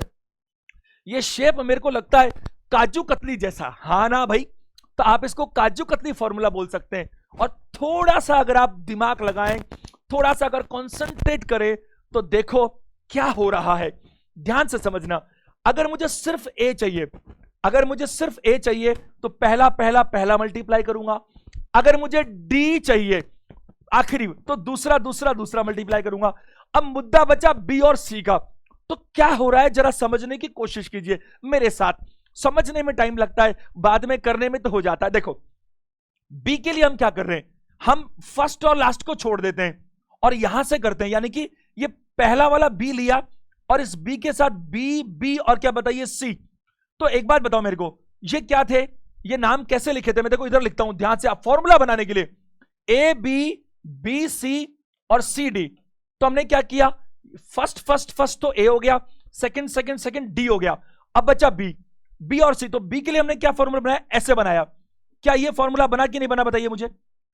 ये शेप मेरे को लगता है काजू कतली जैसा, हाँ ना भाई? तो आप इसको काजू कतली फॉर्मूला बोल सकते हैं। और थोड़ा सा अगर आप दिमाग लगाएं, थोड़ा सा अगर कॉन्सेंट्रेट करें, तो देखो क्या हो रहा है। ध्यान से समझना, अगर मुझे सिर्फ ए चाहिए, अगर मुझे सिर्फ ए चाहिए तो पहला पहला पहला मल्टीप्लाई करूंगा। अगर मुझे डी चाहिए आखिरी, तो दूसरा दूसरा दूसरा मल्टीप्लाई करूंगा। अब मुद्दा बचा बी और सी का, तो क्या हो रहा है जरा समझने की कोशिश कीजिए मेरे साथ। समझने में टाइम लगता है, बाद में करने में तो हो जाता है। देखो, बी के लिए हम क्या कर रहे हैं? हम फर्स्ट और लास्ट को छोड़ देते हैं और यहां से करते हैं, यानी कि ये पहला वाला बी लिया और इस बी के साथ बी, बी और क्या बताइए? सी। तो एक बात बताओ मेरे को, ये क्या थे? ये नाम कैसे लिखे थे? मैं देखो इधर लिखता हूं ध्यान से, आप फॉर्मूला बनाने के लिए ए बी, बी सी और सी डी। तो हमने क्या किया? फर्स्ट फर्स्ट फर्स्ट तो ए हो गया, सेकंड सेकंड सेकंड डी हो गया। अब बचा बी, बी और सी। तो बी के लिए हमने क्या फॉर्मूला बनाया? ऐसे बनाया। क्या ये फॉर्मूला बना कि नहीं बना बताइए मुझे?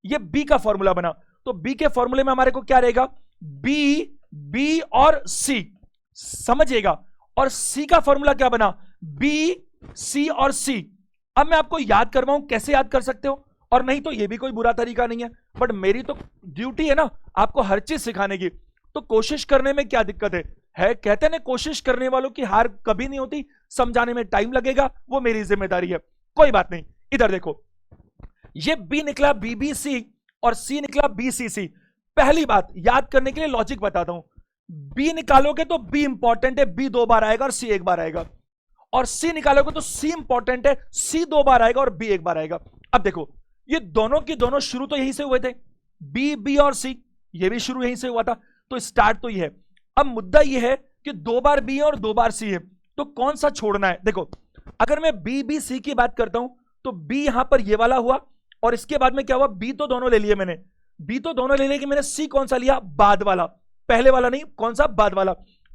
ये बी का फॉर्मूला बना। तो बी के फॉर्मूले में हमारे को क्या रहेगा? बी, बी और सी, समझिएगा। और सी का फॉर्मूला क्या बना? बी, सी और सी। अब मैं आपको याद करवाऊं, कैसे याद कर सकते हो? और नहीं तो ये भी कोई बुरा तरीका नहीं है, बट मेरी तो ड्यूटी है ना आपको हर चीज सिखाने की। तो कोशिश करने में क्या दिक्कत है कहते हैं ना, कोशिश करने वालों की हार कभी नहीं होती, समझाने में टाइम लगेगा, वो मेरी जिम्मेदारी है, कोई बात नहीं। इधर देखो, ये बी निकला बीबीसी और सी निकला बीसीसी। पहली बात याद करने के लिए लॉजिक बताता हूं, बी निकालोगे तो बी इंपॉर्टेंट है, बी 2 बार आएगा और सी 1 बार आएगा, और सी निकालोगे तो सी इंपॉर्टेंट है, सी 2 बार आएगा और बी 1 बार आएगा। अब देखो ये दोनों की दोनों शुरू तो यहीं से हुए थे, बी बी और सी, ये भी शुरू यहीं से हुआ था, तो स्टार्ट तो ये है। अब मुद्दा ये है कि 2 बार बी है और 2 बार सी है, तो कौन सा छोड़ना है। देखो अगर मैं बी बी सी की बात करता हूं तो बी यहां पर ये वाला हुआ, और इसके बाद में क्या हुआ, बी तो दोनों ले लिए मैंने, बी तो दोनों ले लिए कि मैंने सी कौन सा लिया, बाद वाला, पहले वाला नहीं, कौन सा, बाद वाला।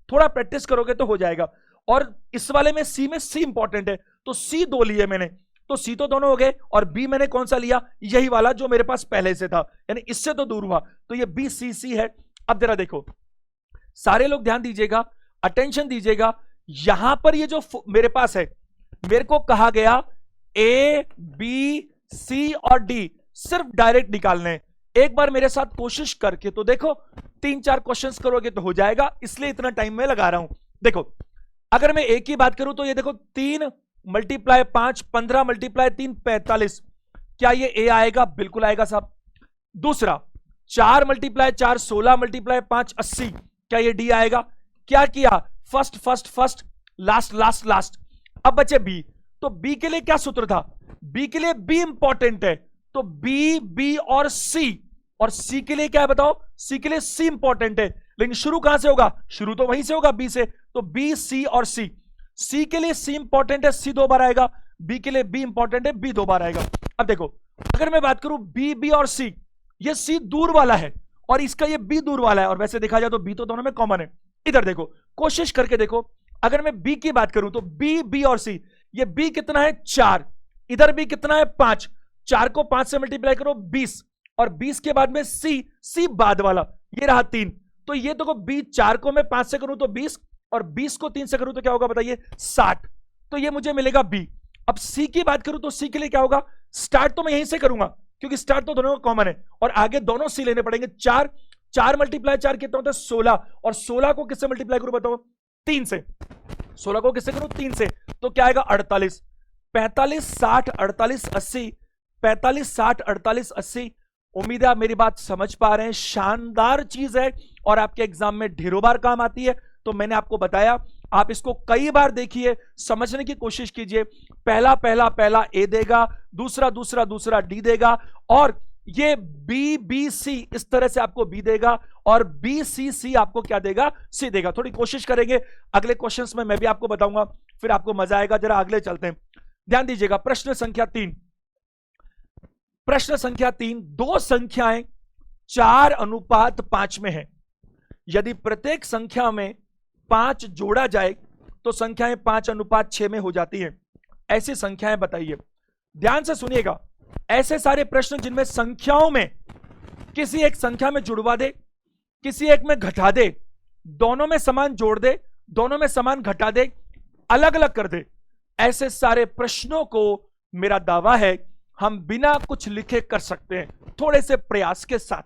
थोड़ा प्रैक्टिस करोगे तो हो जाएगा। और इस वाले में सी इंपॉर्टेंट है, तो सी 2 लिए मैंने, तो सी तो दोनों हो गए, और बी मैंने कौन सा लिया, यही वाला जो मेरे पास पहले से था, यानी इससे तो दूर हुआ, तो ये बी सी सी है। अब जरा देखो सारे लोग ध्यान दीजिएगा, अटेंशन दीजिएगा, यहां पर ये जो मेरे पास है, मेरे को कहा गया ए बी सी और डी सिर्फ डायरेक्ट निकालने। एक बार मेरे साथ कोशिश करके तो देखो, 3-4 क्वेश्चंस करोगे तो हो जाएगा, इसलिए इतना टाइम मैं लगा रहा हूं। देखो अगर मैं एक की बात करूं तो ये देखो 3 × 5 15 × 3 45, क्या ये ए आएगा, बिल्कुल आएगा साहब। दूसरा 4 × 4 16 × 5 80, क्या ये डी आएगा। क्या किया, first first first, last last last. अब बचे बी, तो बी के लिए क्या सूत्र था, बी के लिए बी इंपॉर्टेंट है, तो बी बी और सी के लिए क्या है बताओ, सी के लिए सी इंपॉर्टेंट है, लेकिन शुरू कहां से होगा, शुरू तो वहीं से होगा बी से, तो बी सी और सी के लिए सी इंपॉर्टेंट है, सी 2 बार आएगा, बी के लिए बी इंपॉर्टेंट है, बी 2 बार आएगा। अब देखो अगर मैं बात करूं बी बी और सी, ये सी दूर वाला है और इसका ये बी दूर वाला है, और वैसे देखा जाए तो बी तो दोनों में कॉमन है। इधर देखो कोशिश करके देखो, अगर मैं बी की बात करूं तो बी बी और सी, ये बी कितना है 4, इधर बी कितना है 5, 4 को 5 से मल्टीप्लाई करो 20, और 20 के बाद में सी बाद वाला, ये रहा 3, तो ये देखो बी 4 को मैं 5 से करूं तो 20, और 20 को 3 से करूं तो क्या होगा बताइए 60, तो ये मुझे मिलेगा बी। अब सी की बात करूं तो सी के लिए क्या होगा, स्टार्ट तो मैं यहीं से करूंगा क्योंकि स्टार्ट तो दोनों का कॉमन है, और आगे दोनों सी लेने पड़ेंगे। 4 × 4 कितना होता है 16, और 16 को किससे मल्टीप्लाई करूं बताओ, 3 से, 16 को किससे करूं 3 से, तो क्या आएगा 48, 45 60 48 80, 45 60 48 80। उम्मीद है आप मेरी बात समझ पा रहे हैं, शानदार चीज है और आपके एग्जाम में ढेरों बार काम आती है, तो मैंने आपको बताया, आप इसको कई बार देखिए, समझने की कोशिश कीजिए। पहला ए देगा, दूसरा डी देगा, और ये बी बी सी इस तरह से आपको बी देगा, और बी सी सी आपको क्या देगा, सी देगा। थोड़ी कोशिश करेंगे, अगले क्वेश्चंस में मैं भी आपको बताऊंगा, फिर आपको मजा आएगा। जरा अगले चलते हैं, ध्यान दीजिएगा। प्रश्न संख्या 3, प्रश्न संख्या 3, दो संख्याएं 4:5 में है, यदि प्रत्येक संख्या में 5 जोड़ा जाए तो संख्याएं 5:6 में हो जाती हैं, ऐसी संख्याएं बताइए। ध्यान से सुनिएगा, ऐसे सारे प्रश्न जिनमें संख्याओं में किसी एक संख्या में जुड़वा दे, किसी एक में घटा दे, दोनों में समान जोड़ दे, दोनों में समान घटा दे, अलग अलग कर दे, ऐसे सारे प्रश्नों को मेरा दावा है हम बिना कुछ लिखे कर सकते हैं, थोड़े से प्रयास के साथ।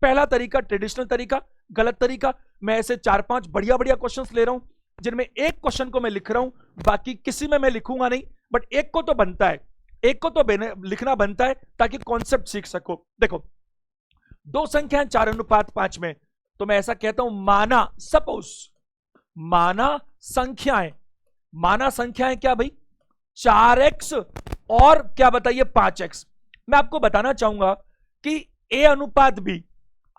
पहला तरीका ट्रेडिशनल तरीका, गलत तरीका। मैं ऐसे 4-5 बढ़िया बढ़िया क्वेश्चंस ले रहा हूं जिनमें एक क्वेश्चन को मैं लिख रहा हूं, बाकी किसी में मैं लिखूंगा नहीं, बट एक को तो बनता है, एक को तो लिखना बनता है ताकि कॉन्सेप्ट सीख सको। देखो दो संख्याएं 4:5 में, तो मैं ऐसा कहता हूं, माना सपोज, माना संख्याएं क्या भाई, 4x और क्या बताइए 5x। मैं आपको बताना चाहूंगा कि a अनुपात b,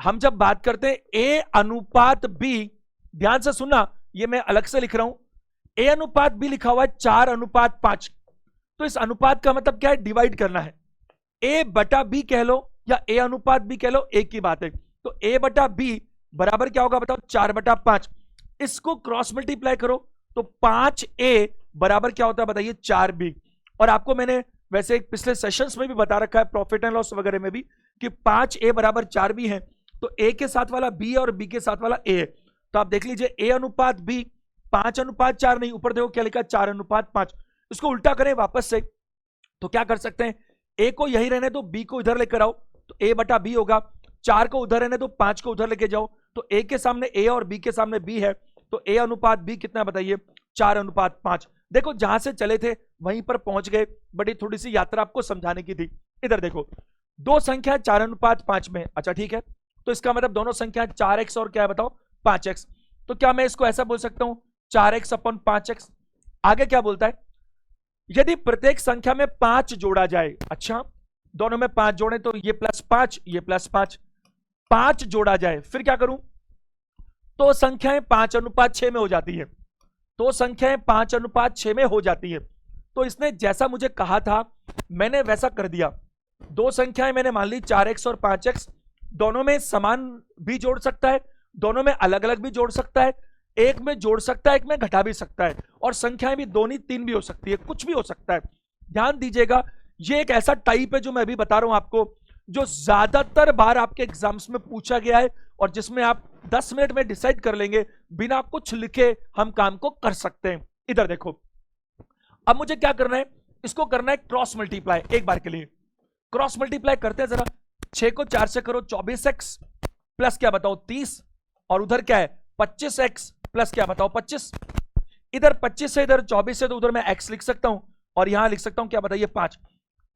हम जब बात करते हैं a अनुपात b, ध्यान से सुनना, ये मैं अलग से लिख रहा हूं, a अनुपात b लिखा हुआ है 4:5, तो इस अनुपात का मतलब क्या है, डिवाइड करना है। a बटा b कह लो या a अनुपात b कह लो, एक की बात है। तो a बटा b बराबर क्या होगा बताओ, 4/5। इसको क्रॉस मल्टीप्लाई करो तो 5a बराबर क्या होता है बताइए, 4b। और आपको मैंने वैसे पिछले सेशंस में भी बता रखा है, प्रॉफिट एंड लॉस वगैरह में भी, कि 5a बराबर 4b है, तो a के साथ वाला b है और b के साथ वाला a है। तो आप देख लीजिए a अनुपात b 5:4 नहीं, ऊपर देखो क्या लिखा, 4:5। इसको उल्टा करें वापस से, तो क्या कर सकते हैं, ए को यही रहने दो, बी को इधर लेकर आओ तो ए बटा बी होगा। 4 को उधर रहने दो, 5 को उधर लेके जाओ तो ए के सामने ए और बी के सामने बी है, तो ए अनुपात बी कितना बताइए, 4:5। देखो जहां से चले थे वहीं पर पहुंच गए, बड़ी थोड़ी सी यात्रा आपको समझाने की थी। इधर देखो दो संख्या 4:5 में, अच्छा ठीक है, तो इसका मतलब दोनों संख्या 4x और क्या है बताओ 5x। तो क्या मैं इसको ऐसा बोल सकता हूं 4x/5x। आगे क्या बोलता है, यदि प्रत्येक संख्या में 5 जोड़ा जाए, अच्छा दोनों में 5 जोड़े तो ये +5 ये +5, 5 जोड़ा जाए फिर क्या करूं, तो संख्याएं 5:6 में हो जाती है, तो संख्याएं 5:6 में हो जाती है। तो इसने जैसा मुझे कहा था मैंने वैसा कर दिया। दो संख्याएं मैंने मान ली 4x और 5x, दोनों में समान भी जोड़ सकता है, दोनों में अलग अलग भी जोड़ सकता है, एक में जोड़ सकता है एक में घटा भी सकता है, और संख्याएं भी 2 नहीं 3 भी हो सकती है, कुछ भी हो सकता है। ध्यान दीजिएगा ये एक ऐसा टाइप है जो मैं अभी बता रहा हूं आपको, जो ज्यादातर बार आपके एग्जाम्स में पूछा गया है और जिसमें आप 10 मिनट में डिसाइड कर लेंगे, बिना कुछ लिखे हम काम को कर सकते हैं। इधर देखो अब मुझे क्या करना है, इसको करना है क्रॉस मल्टीप्लाई। एक बार के लिए क्रॉस मल्टीप्लाई करते हैं जरा। 6 को 4 से करो 24x प्लस क्या बताओ 30, और उधर क्या है 25x प्लस क्या बताओ 25। इधर 25 से इधर 24 से, तो उधर मैं x लिख सकता हूं और यहां लिख सकता हूं क्या बताइए 5।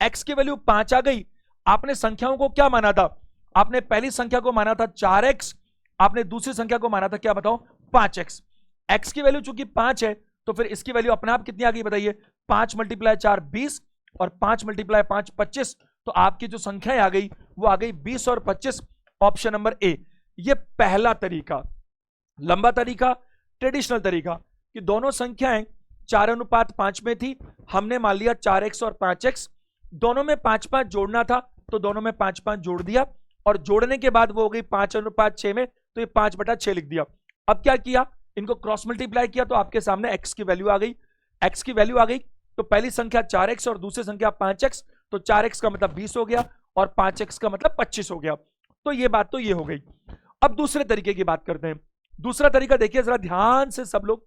x की वैल्यू 5 आ गई। आपने संख्याओं को क्या माना था, आपने पहली संख्या को माना था 4x, आपने दूसरी संख्या को माना था क्या बताओ 5x। x की वैल्यू चूंकि 5 है तो फिर इसकी वैल्यू अपने आप कितनी आ गई बताइए, 5 × 4 20 और 5 × 5 25। तो आपकी जो संख्याएं आ गई वो आ गई 20 और 25, ऑप्शन नंबर ए। ये पहला तरीका, लंबा तरीका, ट्रेडिशनल तरीका, कि दोनों संख्याएं 4:5 में थी, हमने मान लिया 4x और 5x, दोनों में 5-5 जोड़ना था तो दोनों में 5-5 जोड़ दिया, और जोड़ने के बाद वो हो गई 5:6 में, तो ये 5/6 लिख दिया। अब क्या किया, इनको क्रॉस मल्टीप्लाई किया तो आपके सामने x की वैल्यू आ गई। x की वैल्यू आ गई तो पहली संख्या 4x और दूसरी संख्या 5x, तो 4x का मतलब 20 हो गया और 5x का मतलब 25 हो गया। तो ये बात तो ये हो गई। अब दूसरे तरीके की बात करते हैं। दूसरा तरीका देखिए जरा ध्यान से सब लोग,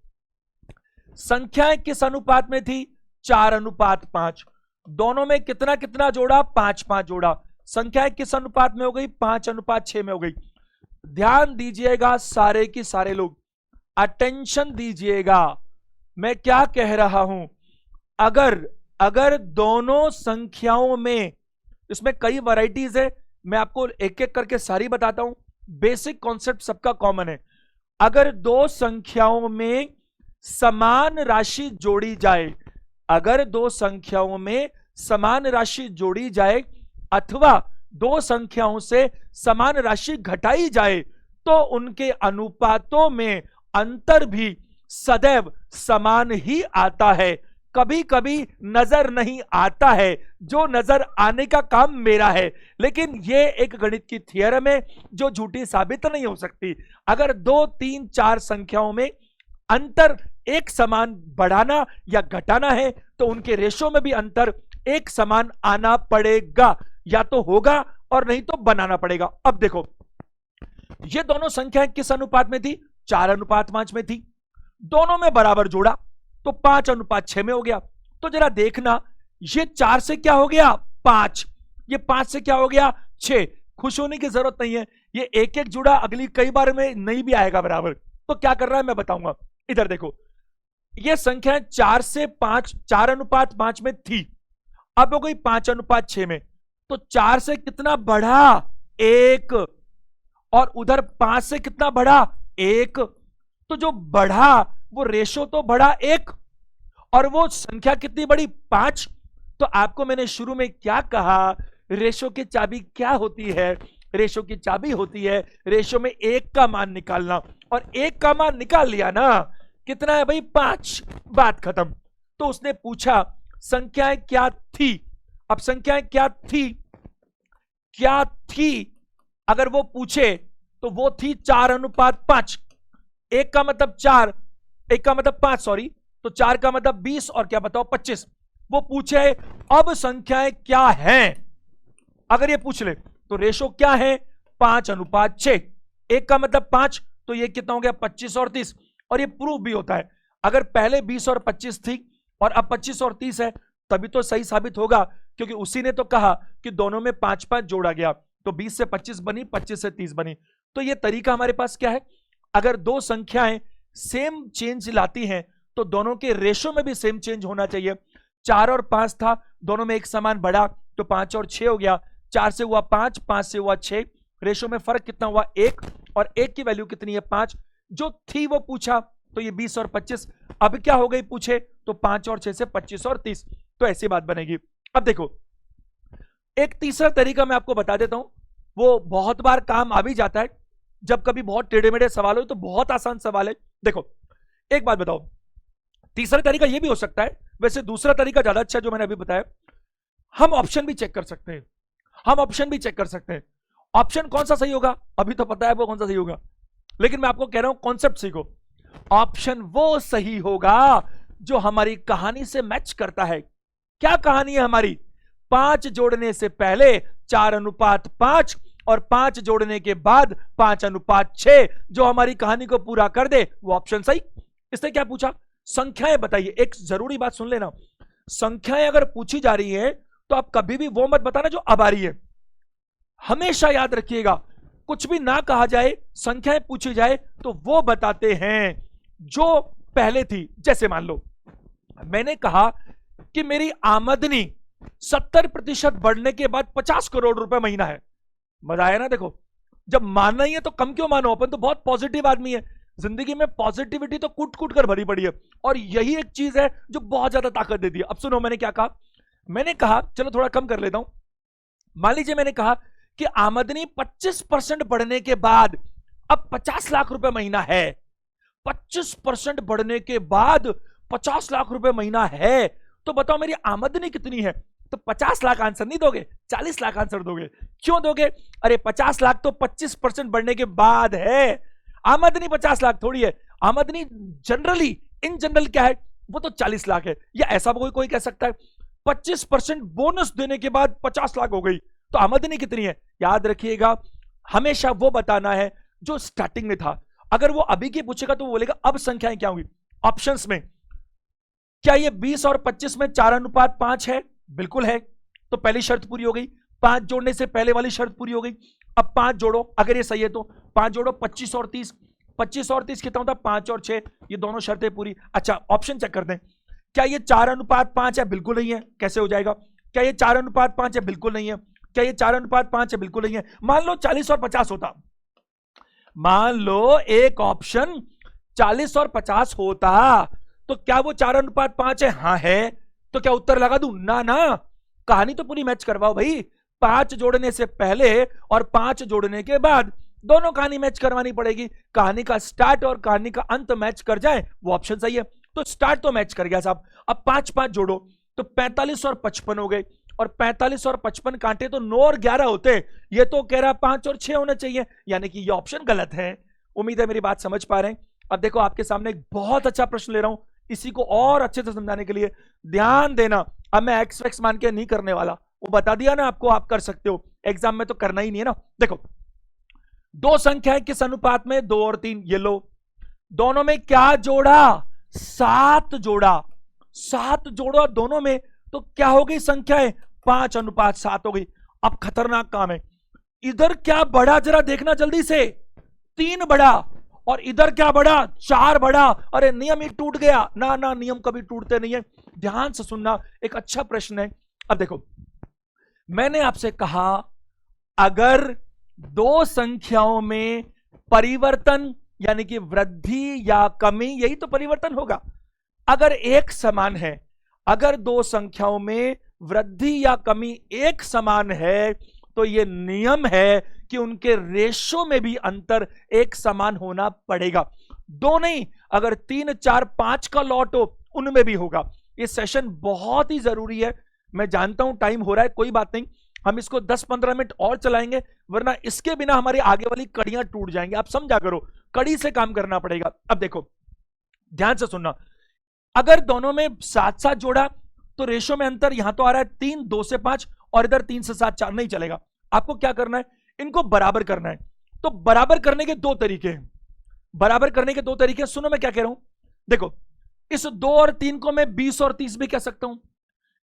संख्याएं किस अनुपात में थी 4:5, दोनों में कितना कितना जोड़ा 5-5 जोड़ा, संख्याएं किस अनुपात में हो गई 5:6 में हो गई। ध्यान दीजिएगा सारे की सारे लोग, अटेंशन दीजिएगा, मैं क्या कह रहा हूं। अगर दोनों संख्याओं में, इसमें कई वैरायटीज है, मैं आपको एक एक करके सारी बताता हूं, बेसिक कॉन्सेप्ट सबका कॉमन है। अगर दो संख्याओं में समान राशि जोड़ी जाए, अगर दो संख्याओं में समान राशि जोड़ी जाए अथवा दो संख्याओं से समान राशि घटाई जाए, तो उनके अनुपातों में अंतर भी सदैव समान ही आता है, कभी कभी नजर नहीं आता है, जो नजर आने का काम मेरा है। लेकिन ये एक गणित की थ्योरम है जो झूठी साबित नहीं हो सकती। अगर 2, 3, 4 संख्याओं में अंतर एक समान बढ़ाना या घटाना है तो उनके रेशो में भी अंतर एक समान आना पड़ेगा, या तो होगा और नहीं तो बनाना पड़ेगा। अब देखो ये दोनों संख्याएं किस अनुपात में थी 4:5 में थी, दोनों में बराबर जोड़ा तो 5:6 में हो गया। तो जरा देखना, ये 4 से क्या हो गया 5, ये 5 से क्या हो गया 6। खुश होने की जरूरत नहीं है, ये एक एक जुड़ा, अगली कई बार में नहीं भी आएगा बराबर। तो क्या कर रहा है मैं बताऊंगा। इधर देखो ये संख्या 4 से 5, 4:5 में थी, अब हो गई 5:6 में, तो 4 से कितना बढ़ा 1, और उधर 5 से कितना बढ़ा 1, तो जो बढ़ा वो रेशो तो बढ़ा 1, और वो संख्या कितनी बड़ी 5। तो आपको मैंने शुरू में क्या कहा, रेशो की चाबी क्या होती है, रेशो की चाबी होती है रेशो में 1 का मान निकालना, और 1 का मान निकाल लिया ना, कितना है भाई 5, बात खत्म। तो उसने पूछा संख्याएं क्या थी, अब संख्याएं क्या थी, अगर वो पूछे तो वो थी 4:5, 1 का मतलब 4, 1 का मतलब 5 सॉरी, तो 4 का मतलब 20 और क्या बताओ 25। वो पूछे अब संख्याएं क्या हैं, अगर ये पूछ ले तो रेशो क्या है 5:6, 1 का मतलब 5, तो ये कितना हो गया 25 और 30। और ये प्रूफ भी होता है, अगर पहले 20 और 25 थी और अब 25 और 30 है, तभी तो सही साबित होगा क्योंकि उसी ने तो कहा कि दोनों में 5-5 जोड़ा गया, तो 20 से 25 बनी, 25 से 30 बनी। तो ये तरीका हमारे पास क्या है, अगर दो संख्याएं सेम चेंज लाती हैं तो दोनों के रेशो में भी सेम चेंज होना चाहिए। 4 और 5 था, दोनों में एक समान बढ़ा, तो 5 और 6 हो गया। 4 से हुआ 5, 5 से हुआ 6, रेशो में फर्क कितना हुआ 1, और 1 की वैल्यू कितनी है 5, जो थी वो पूछा, तो ये 20 और 25। अब क्या हो गई पूछे, तो 5 और 6 से 25 और 30, तो ऐसी बात बनेगी। अब देखो एक तीसरा तरीका मैं आपको बता देता हूं, वो बहुत बार काम आ भी जाता है जब कभी बहुत टेढ़े मेढ़े सवाल हो, तो बहुत आसान सवाल है। देखो एक बात बताओ, तीसरा तरीका यह भी हो सकता है, वैसे दूसरा तरीका ज्यादा अच्छा जो मैंने अभी बताया, हम ऑप्शन भी चेक कर सकते हैं, हम ऑप्शन भी चेक कर सकते हैं। ऑप्शन कौन सा सही होगा अभी तो पता है वो कौन सा सही होगा, लेकिन मैं आपको कह रहा हूं कॉन्सेप्ट सीखो। ऑप्शन वो सही होगा जो हमारी कहानी से मैच करता है। क्या कहानी है हमारी, 5 जोड़ने से पहले 4:5 और 5 जोड़ने के बाद 5:6, जो हमारी कहानी को पूरा कर दे वो ऑप्शन सही। इससे क्या पूछा, संख्याएं बताइए। एक जरूरी बात सुन लेना, संख्याएं अगर पूछी जा रही है तो आप कभी भी वो मत बताना जो अब आ रही है। हमेशा याद रखिएगा, कुछ भी ना कहा जाए, संख्याएं पूछी जाए तो वो बताते हैं जो पहले थी। जैसे मान लो मैंने कहा कि मेरी आमदनी 70% बढ़ने के बाद 50 करोड़ रुपए महीना है। मजा आया ना। देखो जब मानना ही है तो कम क्यों मानो, अपन तो बहुत पॉजिटिव आदमी है, जिंदगी में पॉजिटिविटी तो कूट कूट कर भरी पड़ी है, और यही एक चीज है जो बहुत ज्यादा ताकत देती है। अब सुनो मैंने क्या कहा, मैंने कहा चलो थोड़ा कम कर लेता हूं, मान लीजिए मैंने कहा कि आमदनी 25% बढ़ने के बाद अब 50 लाख रुपए महीना है। 25% बढ़ने के बाद 50 लाख रुपए महीना है, तो बताओ मेरी आमदनी कितनी है। तो 50 लाख आंसर नहीं दोगे, 40 लाख आंसर दोगे। क्यों दोगे, अरे 50 लाख तो 25% बढ़ने के बाद है, आमदनी 50 लाख थोड़ी है। आमदनी जनरली इन जनरल क्या है, वो तो 40 लाख है। या ऐसा कोई कह सकता है 25% बोनस देने के बाद 50 लाख हो गई, तो आमदनी कितनी है। याद रखिएगा हमेशा वो बताना है जो स्टार्टिंग में था। अगर वो अभी की पूछेगा तो वो बोलेगा अब संख्याएं क्या हुई। ऑप्शंस में क्या ये 20 और 25 में 4:5 है, बिल्कुल है, तो पहली शर्त पूरी हो गई। 5 जोड़ने से पहले वाली शर्त पूरी हो गई। अब 5 जोड़ो, अगर ये सही है तो 5 जोड़ो, 25 और 30, 25 और 30 कितना होता है 5 और 6, ये दोनों शर्तें पूरी। अच्छा ऑप्शन चेक कर दें, क्या ये 4:5 है, बिल्कुल नहीं है, कैसे हो जाएगा। क्या ये 4:5 है, बिल्कुल नहीं है। क्या ये 4:5 है, बिल्कुल नहीं है। मान लो 40 और 50 होता, मान लो एक ऑप्शन 40 और 50 होता, तो क्या वो 4:5 है, हाँ है, तो क्या उत्तर लगा दूं, ना ना, कहानी तो पूरी मैच करवाओ भाई। 5 जोड़ने से पहले और 5 जोड़ने के बाद दोनों कहानी मैच करवानी पड़ेगी। कहानी का स्टार्ट और कहानी का अंत मैच कर जाए वो ऑप्शन सही है। तो स्टार्ट तो मैच कर गया साहब। अब 5-5 जोड़ो तो 45 और 55 हो गए, और 45 और 55 कांटे तो 9 और 11 होते, ये तो कह रहा 5 और 6 होना चाहिए, यानी कि ये ऑप्शन गलत है। उम्मीद है मेरी बात समझ पा रहे हैं। अब देखो आपके सामने एक बहुत अच्छा प्रश्न ले रहा हूं, इसी को और अच्छे से समझाने के लिए ध्यान देना। अब मैं एक्स वैक्स मान के नहीं करने वाला, वो बता दिया ना आपको, आप कर सकते हो, एग्जाम में तो करना ही नहीं है ना। देखो दो संख्याएं किस अनुपात में, 2 और 3, ये लो, दोनों में क्या जोड़ा, 7 जोड़ा। 7 जोड़ा दोनों में, तो क्या हो गई संख्याएं, 5:7 हो गई। अब खतरनाक काम है, इधर क्या बढ़ा जरा देखना जल्दी से, 3 बढ़ा, और इधर क्या बढ़ा, 4 बढ़ा। अरे नियम ही टूट गया, ना ना नियम कभी टूटते नहीं है। ध्यान से सुनना, एक अच्छा प्रश्न है। अब देखो मैंने आपसे कहा अगर दो संख्याओं में परिवर्तन यानी कि वृद्धि या कमी, यही तो परिवर्तन होगा, अगर एक समान है, अगर दो संख्याओं में वृद्धि या कमी एक समान है, तो यह नियम है कि उनके रेशो में भी अंतर एक समान होना पड़ेगा। दो नहीं, अगर 3, 4, 5 का लॉट हो उनमें भी होगा। ये सेशन बहुत ही जरूरी है। मैं जानता हूं टाइम हो रहा है, कोई बात नहीं, हम इसको 10-15 मिनट और चलाएंगे, वरना इसके बिना हमारी आगे वाली कड़ियां टूट जाएंगी। आप समझा करो, कड़ी से काम करना पड़ेगा। अब देखो ध्यान से सुनना, अगर दोनों में 7-7 जोड़ा तो रेशो में अंतर यहां तो आ रहा है 3, 2 से 5, और इधर 3 से 7, 4, नहीं चलेगा। आपको क्या करना है, इनको बराबर करना है। तो बराबर करने के दो तरीके हैं, बराबर करने के दो तरीके। सुनो मैं क्या कह रहा हूं, देखो इस 2 और 3 को मैं 20 और 30 भी कह सकता हूं,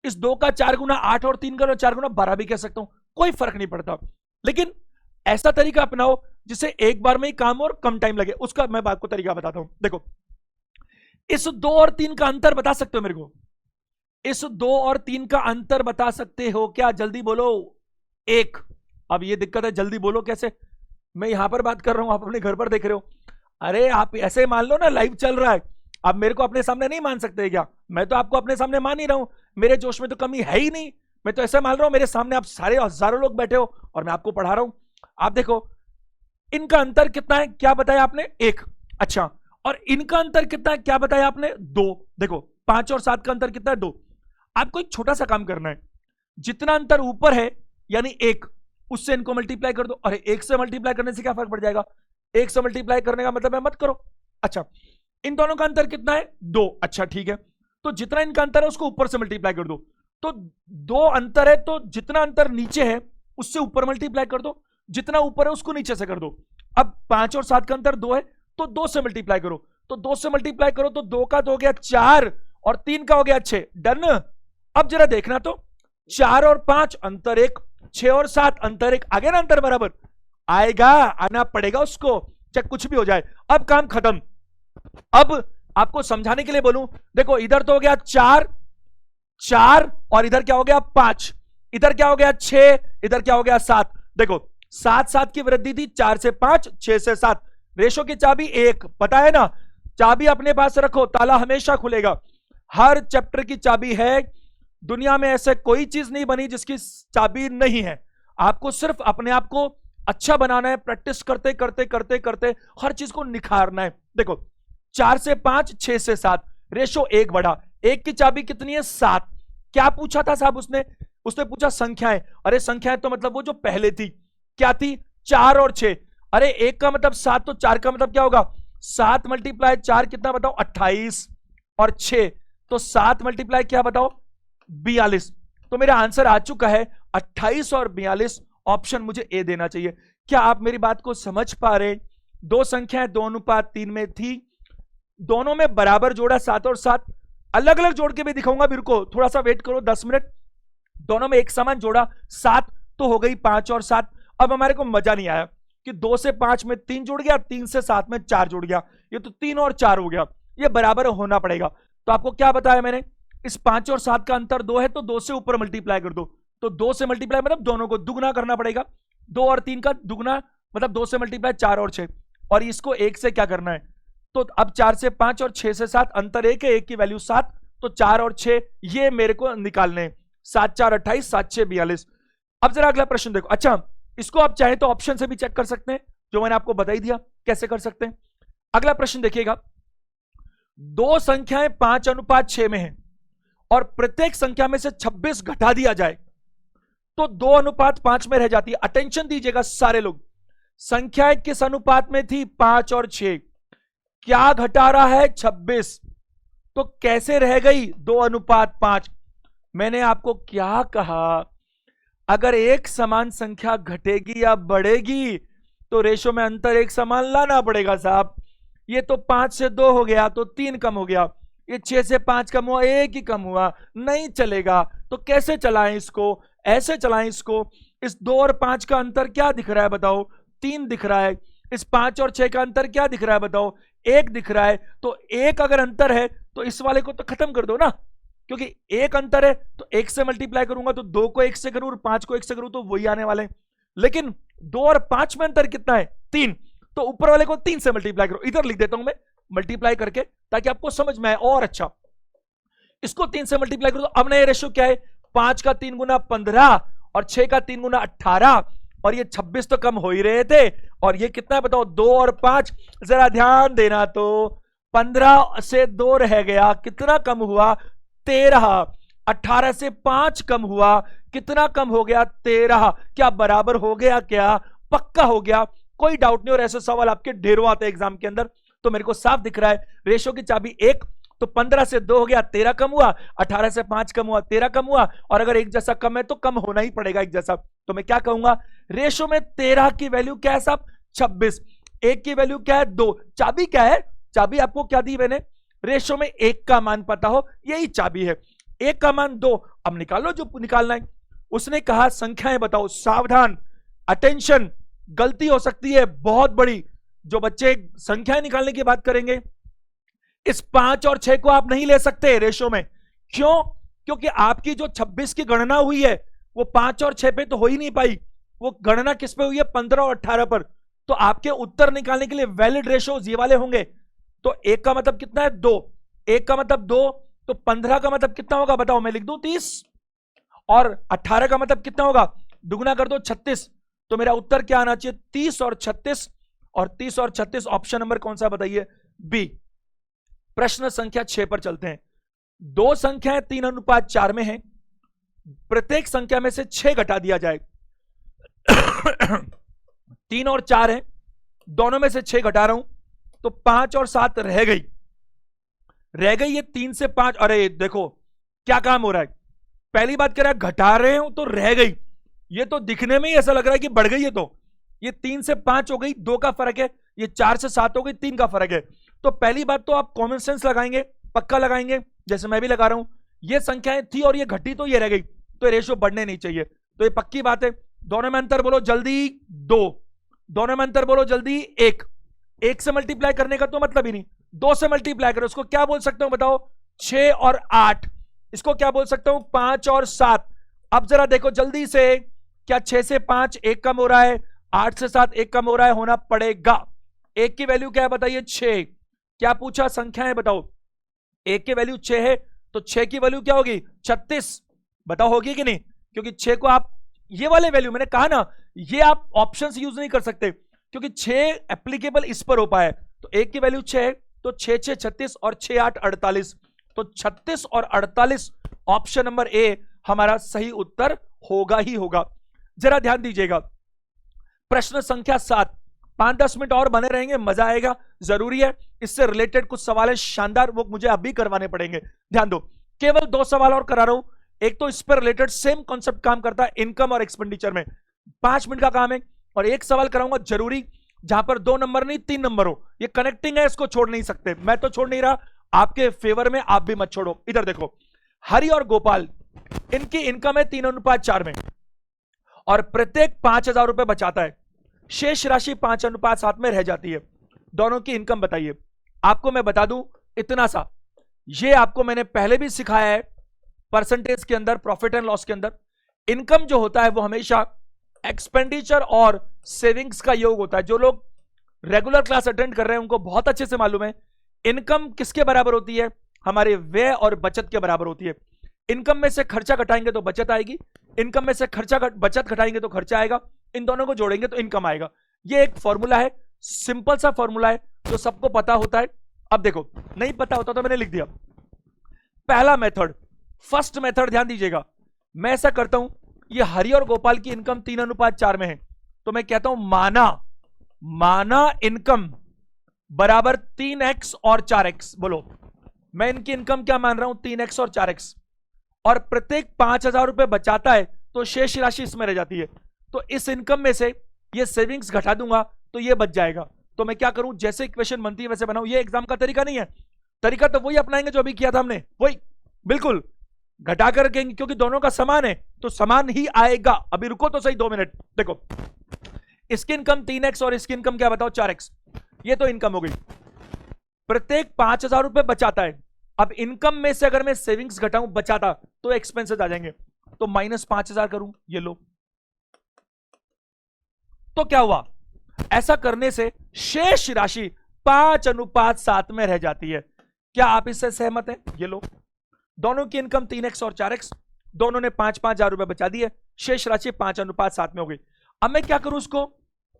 इस 2 का 4 गुना 8 और 3 का 4 गुना 12 भी कह सकता हूं, कोई फर्क नहीं पड़ता। लेकिन ऐसा तरीका अपनाओ जिससे एक बार में ही काम और कम टाइम लगे, उसका मैं बात को तरीका बताता हूं। देखो, इस 2 और 3 का अंतर बता सकते हो मेरे को? इस 2 और 3 का अंतर बता सकते हो क्या? जल्दी बोलो। 1। अब ये दिक्कत है, जल्दी बोलो कैसे? मैं यहां पर बात कर रहा हूं, आप अपने घर पर देख रहे हो। अरे आप ऐसे मान लो ना, लाइव चल रहा है, आप मेरे को अपने सामने नहीं मान सकते क्या? मैं तो आपको अपने सामने मान ही रहा हूं, मेरे जोश में तो कमी है ही नहीं। मैं तो ऐसा मान रहा हूं मेरे सामने आप सारे हजारों लोग बैठे हो और मैं आपको पढ़ा रहा हूं। आप देखो, इनका अंतर कितना है, क्या बताया आपने? 1। अच्छा, और इनका अंतर कितना है, क्या बताया आपने? 2। देखो, 5 और 7 का अंतर कितना है? 2। आपको एक छोटा सा काम करना है, जितना अंतर ऊपर है यानी 1, उससे इनको मल्टीप्लाई कर दो। अरे 1 से मल्टीप्लाई करने से क्या फर्क पड़ जाएगा? 1 से मल्टीप्लाई करने का मतलब है मत करो। अच्छा, इन दोनों का अंतर कितना है? 2। अच्छा ठीक है, तो जितना इनका अंतर है उसको ऊपर से मल्टीप्लाई कर दो। तो 2 अंतर है, तो जितना अंतर नीचे है उससे ऊपर मल्टीप्लाई कर दो, जितना ऊपर है उसको नीचे से कर दो। अब 5 और 7 का अंतर 2 है, तो 2 से मल्टीप्लाई करो। तो 2 से मल्टीप्लाई करो तो 2 का 2 हो गया 4 और 3 का हो गया 6। डन। अब जरा देखना तो, 4 और 5 अंतर 1, 6 और 7 अंतर 1, आ गया ना अंतर बराबर? आएगा, आना पड़ेगा उसको, चाहे कुछ भी हो जाए। अब काम खत्म। अब आपको समझाने के लिए बोलूं, देखो इधर तो हो गया 4 4 और इधर क्या हो गया 5, इधर क्या हो गया 6, इधर क्या हो गया 7। देखो 7 7 की वृद्धि थी, 4 से 5, 6 से 7। रेशो की चाबी 1, पता है ना? चाबी अपने पास रखो, ताला हमेशा खुलेगा। हर चैप्टर की चाबी है। दुनिया में ऐसे कोई चीज नहीं बनी जिसकी चाबी नहीं है। आपको सिर्फ अपने आप को अच्छा बनाना है, प्रैक्टिस करते करते करते करते हर चीज को निखारना है। देखो 4 से 5, 6 से 7, रेशो 1 बढ़ा। 1 की चाबी कितनी है? 7। क्या पूछा था साहब उसने? उसने पूछा संख्याएं। अरे संख्याएं तो मतलब वो जो पहले थी, क्या थी? 4 और 6। अरे 1 का मतलब 7, तो 4 का मतलब क्या होगा? 7 मल्टीप्लाई 4 कितना बताओ? 28 और 6, तो 7 मल्टीप्लाई क्या बताओ? 42। तो मेरा आंसर आ चुका है 28 और 42। ऑप्शन मुझे ए देना चाहिए। क्या आप मेरी बात को समझ पा रहे? दो संख्याएं 2:3 में थी, दोनों में बराबर जोड़ा 7 और 7। अलग अलग जोड़ के भी दिखाऊंगा, मेरे को थोड़ा सा वेट करो 10 मिनट। दोनों में एक समान जोड़ा 7, तो हो गई 5 और 7। अब हमारे को मजा नहीं आया कि 2 से 5 में 3 जुड़ गया, 3 से 7 में 4 जुड़ गया, ये तो 3 और 4 हो गया, ये बराबर होना पड़ेगा। तो आपको क्या बताया मैंने? इस 5 और 7 का अंतर 2 है, तो 2 से ऊपर मल्टीप्लाई कर दो। तो 2 से मल्टीप्लाई मतलब दोनों को दुगना करना पड़ेगा। 2 और 3 का दुगना मतलब 2 से मल्टीप्लाई 4 और 6, और इसको 1 से क्या करना है? तो अब 4 से 5 और 6 से 7 अंतर 1 है, 1 की वैल्यू 7, तो 4 और 6 ये मेरे को निकालने हैं। 7 4 28, 7 6 42। अब जरा अगला प्रश्न देखो। अच्छा, इसको आप चाहे तो ऑप्शन से भी चेक कर सकते हैं, जो मैंने आपको बता ही दिया कैसे कर सकते हैं। अगला प्रश्न देखिएगा, दो संख्याएं 5:6 में हैं और प्रत्येक संख्या में से 26 घटा दिया जाए तो 2:5 में रह जाती है। अटेंशन दीजिएगा सारे लोग, संख्याएं किस अनुपात में थी? 5 और 6। क्या घटा रहा है? 26। तो कैसे रह गई? 2:5। मैंने आपको क्या कहा? अगर एक समान संख्या घटेगी या बढ़ेगी तो रेशो में अंतर एक समान लाना पड़ेगा साहब। ये तो 5 से 2 हो गया तो 3 कम हो गया, ये 6 से 5 कम हुआ, 1 ही कम हुआ, नहीं चलेगा। तो कैसे चलाएं इसको? ऐसे चलाएं इसको। इस 2 और 5 का अंतर क्या दिख रहा है बताओ? 3 दिख रहा है। इस 5 और 6 का अंतर क्या दिख रहा है बताओ? 1 दिख रहा है। तो 1 अगर अंतर है तो इस वाले को तो खत्म कर दो ना, क्योंकि 1 अंतर है तो 1 से मल्टीप्लाई करूंगा तो 2 को 1 से करूं और 5 को 1 से करूं तो वही आने वाले। लेकिन 2 और 5 में अंतर कितना है? 3। तो ऊपर वाले को 3 से मल्टीप्लाई करो। इधर लिख देता हूं मैं मल्टीप्लाई करके ताकि आपको समझ में आए और अच्छा। इसको 3 से मल्टीप्लाई करो तो अब नया रेशियो क्या है? 5 का 3 गुना 15 और 6 का 3 गुना 18, और ये 26 तो कम हो ही रहे थे। और ये कितना है बताओ? 2 और 5। जरा ध्यान देना तो 15 से 2 रह गया, कितना कम हुआ? 13। 18 से 5 कम हुआ, कितना कम हो गया? 13। क्या बराबर हो गया? क्या पक्का हो गया? कोई डाउट नहीं। और ऐसे सवाल आपके ढेरों आते हैं एग्जाम के अंदर, तो मेरे को साफ दिख रहा है रेशो की चाबी 1। तो 15 से 2 हो गया, 13 कम हुआ, 18 से 5 कम हुआ, 13 कम हुआ, और अगर एक जैसा कम है तो कम होना ही पड़ेगा एक जैसा। तो मैं क्या कहूंगा? रेशो में 13 की वैल्यू क्या है साहब? 26। 1 की वैल्यू क्या है? 2। चाबी क्या है? चाबी आपको क्या दी मैंने? रेशो में 1 का मान पता हो, यही चाबी है। 1 का मान 2। अब निकालो जो निकालना है। उसने कहा संख्याएं बताओ। सावधान, अटेंशन, गलती हो सकती है बहुत बड़ी। जो बच्चे संख्याएं निकालने की बात करेंगे, इस 5 और 6 को आप नहीं ले सकते रेशो में। क्यों? क्योंकि आपकी जो 26 की गणना हुई है वो 5 और 6 पे तो हो ही नहीं पाई। वो गणना किस पे हुई है? 15 और 18 पर। तो आपके उत्तर निकालने के लिए वैलिड रेशोज ये वाले होंगे। तो 1 का मतलब कितना है? 2। 1 का मतलब 2, तो 15 का मतलब कितना होगा बताओ? मैं लिख दूं 30। और 18 का मतलब कितना होगा? दुगना कर दो 36। तो मेरा उत्तर क्या आना चाहिए? 30 और 36। और 30 और 36 ऑप्शन नंबर कौन सा बताइए? बी। प्रश्न संख्या 6 पर चलते हैं। दो संख्याएं 3:4 में हैं। प्रत्येक संख्या में से 6 घटा दिया जाए। 3 और 4 है, दोनों में से 6 घटा रहा हूं, तो 5 और 7 रह गई। ये 3 से 5। अरे देखो क्या काम हो रहा है। पहली बात कह रहा है घटा रहे हो तो रह गई। ये तो दिखने में ही ऐसा लग रहा है कि बढ़ गई है। तो ये 3 से 5 हो गई, 2 का फर्क है। ये 4 से 7 हो गई, 3 का फर्क है। तो पहली बात तो आप कॉमन सेंस लगाएंगे, पक्का लगाएंगे, जैसे मैं भी लगा रहा हूं। ये संख्याएं थी और ये घटी तो ये रह गई, तो ये रेशियो बढ़ने नहीं चाहिए। तो ये पक्की बात है। दोनों में अंतर बोलो जल्दी। 2। दोनों में अंतर बोलो जल्दी। 1। 1 से मल्टीप्लाई करने का तो मतलब ही नहीं। 2 से मल्टीप्लाई करो। उसको क्या बोल सकता हूं बताओ? 6 और 8। इसको क्या बोल सकता हूं? 5 और 7। अब जरा देखो जल्दी से, क्या 6 से 5 1 कम हो रहा है? 8 से 7 1 कम हो रहा है? होना पड़ेगा। 1 की वैल्यू क्या है बताइए? 6। क्या पूछा? संख्या है बताओ। 1 की वैल्यू 6 है, तो 6 की वैल्यू क्या होगी? 36। बताओ होगी कि नहीं? क्योंकि 6 को आप ये वाले वैल्यू, मैंने कहा ना, ये आप ऑप्शंस यूज नहीं कर सकते, क्योंकि 6 एप्लीकेबल इस पर हो पाए। तो 1 की वैल्यू 6 है, तो 6 6 36 और 6 8 48। तो 36 और 48 ऑप्शन नंबर ए हमारा सही उत्तर होगा ही होगा। जरा ध्यान दीजिएगा। प्रश्न संख्या 7। 5-10 मिनट और बने रहेंगे, मजा आएगा, जरूरी है। इससे रिलेटेड कुछ सवाल है शानदार, वो मुझे अभी करवाने पड़ेंगे। ध्यान दो, केवल 2 सवाल और करा रहा हूं। एक तो इस पर रिलेटेड सेम कॉन्सेप्ट काम करता है इनकम और एक्सपेंडिचर में। 5 मिनट का काम है। और एक सवाल कराऊंगा जरूरी, जहां पर 2 नंबर नहीं 3 नंबर हो। ये कनेक्टिंग है, इसको छोड़ नहीं सकते। मैं तो छोड़ नहीं रहा, आपके फेवर में आप भी मत छोड़ो। इधर देखो, हरि और गोपाल, इनकी इनकम है 3:4 में, और प्रत्येक 5,000 रुपए बचाता है। शेष राशि 5:7 में रह जाती है। दोनों की इनकम बताइए। आपको मैं बता दूं इतना सा, ये आपको मैंने पहले भी सिखाया है परसेंटेज के अंदर, प्रॉफिट एंड लॉस के अंदर। इनकम जो होता है वो हमेशा एक्सपेंडिचर और सेविंग्स का योग होता है। जो लोग रेगुलर क्लास अटेंड कर रहे हैं उनको बहुत अच्छे से मालूम है, इनकम किसके बराबर होती है? हमारे व्यय और बचत के बराबर होती है। इनकम में से खर्चा घटाएंगे तो बचत आएगी, इनकम में से बचत घटाएंगे तो खर्चा आएगा, इन दोनों को जोड़ेंगे तो इनकम आएगा। ये एक फॉर्मूला है, सिंपल सा फॉर्मूला है, जो सबको पता होता है। अब देखो, नहीं पता होता तो मैंने लिख दिया। पहला मेथड, फर्स्ट मेथड, ध्यान दीजिएगा। मैं ऐसा करता हूं, ये हरि और गोपाल की इनकम 3:4 में है, तो मैं कहता हूं माना इनकम बराबर 3x और 4x। बोलो, मैं इनकी इनकम क्या मान रहा हूं? 3x और 4x। और प्रत्येक 5,000 रुपए बचाता है, तो शेष राशि इसमें रह जाती है। तो इस इनकम में से ये सेविंग्स घटा दूंगा तो ये बच जाएगा। तो मैं क्या करूं? जैसे इक्वेशन बनती है वैसे बनाऊं। ये एग्जाम का तरीका नहीं है, तरीका तो वही अपनाएंगे जो अभी किया था हमने, वही बिल्कुल घटा कर रखेंगे, क्योंकि दोनों का समान है तो समान ही आएगा। अभी रुको तो सही 2 मिनट। देखो, इसकी इनकम 3x और इसकी इनकम क्या बताओ? 4x। ये तो इनकम हो गई। प्रत्येक 5,000 रुपए बचाता है। अब इनकम में से अगर मैं सेविंग्स घटाऊं बचाता, तो एक्सपेंसेस आ जाएंगे। तो -5,000 करूं, ये लो। तो क्या हुआ? ऐसा करने से शेष राशि 5:7 में रह जाती है। क्या आप इससे सहमत हैं? ये लो, दोनों की इनकम 3x और 4x, दोनों ने 5,000 रुपए बचा दिए, शेष राशि 5:7 में हो गई। अब मैं क्या करूं? उसको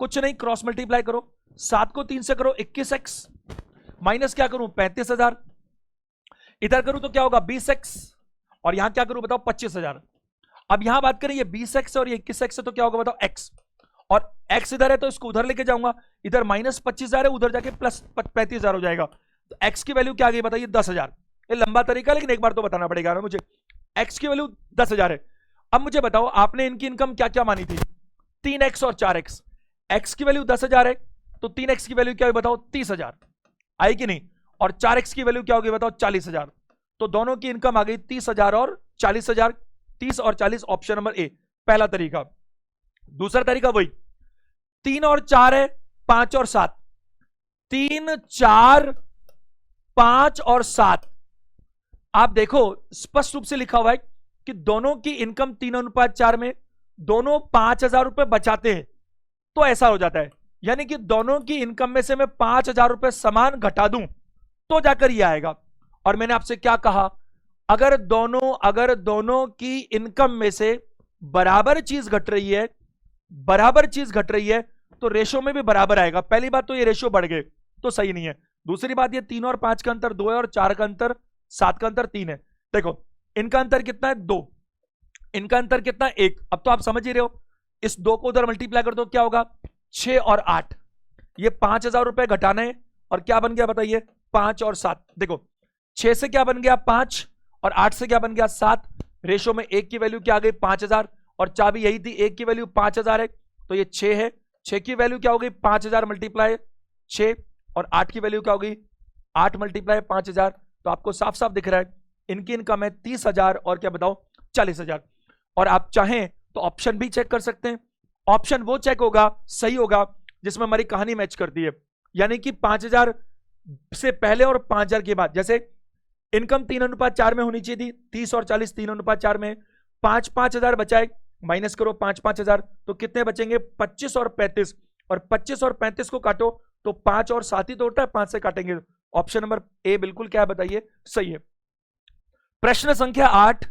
कुछ नहीं, क्रॉस मल्टीप्लाई करो। 7 को 3 से करो 21x, माइनस क्या करूं? 35,000। इधर करूं तो क्या होगा? 20x, और यहां क्या करूं बताओ? 25,000। अब यहां बात करें, ये 20x और ये 21x है, तो क्या होगा बताओ? x। और x इधर है तो इसको उधर लेके जाऊंगा, इधर -25,000 है, उधर जाके +35,000 हो जाएगा। तो x की वैल्यू क्या आ गई बताइए? 10,000। ये लंबा तरीका, लेकिन एक बार तो बताना पड़ेगा ना मुझे। x की वैल्यू 10,000 है। अब मुझे बताओ, आपने इनकी इनकम क्या क्या मानी थी? 3x और 4x। x की वैल्यू 10,000 है, तो 3x की वैल्यू क्या हुई बताओ? 30,000 आई कि नहीं? और 4x की वैल्यू क्या होगी बताओ? 40,000। तो दोनों की इनकम आ गई 30,000 और 40,000, 30 और 40, ऑप्शन नंबर ए पहला तरीका। दूसरा तरीका वही 3 और 4 है, 5 और 7, 3, 4, 5 और 7। आप देखो स्पष्ट रूप से लिखा हुआ है कि दोनों की इनकम 3:4 में, दोनों 5,000 रुपए बचाते हैं, तो ऐसा हो जाता है, यानी कि दोनों की इनकम में से मैं 5,000 रुपए समान घटा दूं तो जाकर ये आएगा। और मैंने आपसे क्या कहा, अगर दोनों की इनकम में से बराबर चीज घट रही है, तो रेशो में भी बराबर आएगा। पहली बात तो ये रेशो बढ़ गए तो सही नहीं है। दूसरी बात ये 3 और 5 का अंतर 2 है, और 4 का अंतर, 7 का अंतर 3 है। देखो इनका अंतर कितना है 2, इनका अंतर कितना है 1। अब तो आप समझ ही रहे हो, इस 2 को उधर मल्टीप्लाई कर दो क्या होगा 6 और 8। ये 5,000 रुपए घटाना है, और क्या बन गया बताइए 5 और 7। देखो 6 से क्या बन गया 5, और 8 से क्या बन गया 7। रेशो में 1 की वैल्यू क्या आ गई 5,000, और चाबी यही थी 1 की वैल्यू 5,000 है, तो ये 6 है। 6 की वैल्यू क्या हो गई 5,000 मल्टीप्लाई 6, और 8 की वैल्यू क्या हो गई 8 मल्टीप्लाई 5,000। तो आपको साफ साफ दिख रहा है इनकी इनकम है 30,000 और क्या बताओ 40,000। और आप चाहें तो ऑप्शन भी चेक कर सकते हैं। ऑप्शन वो चेक होगा, सही होगा जिसमें हमारी कहानी मैच करती है, यानी कि 5,000 से पहले और 5,000 के बाद। जैसे इनकम 3:4 में होनी चाहिए थी, 30 और 40 3:4 में, 5,000 बचाए, माइनस करो 5,000, तो कितने बचेंगे 25 और 35, और 25 और 35 को काटो तो 5 और 7 ही तो होता है, 5 से काटेंगे। ऑप्शन नंबर ए बिल्कुल क्या है बताइए सही है। प्रश्न संख्या 8,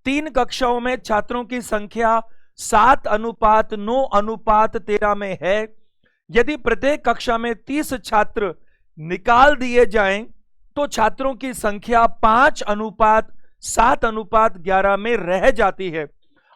3 कक्षाओं में छात्रों की संख्या 7:9:13 में है। यदि प्रत्येक कक्षा में 30 छात्र निकाल दिए जाएं तो छात्रों की संख्या 5:7:11 में रह जाती है।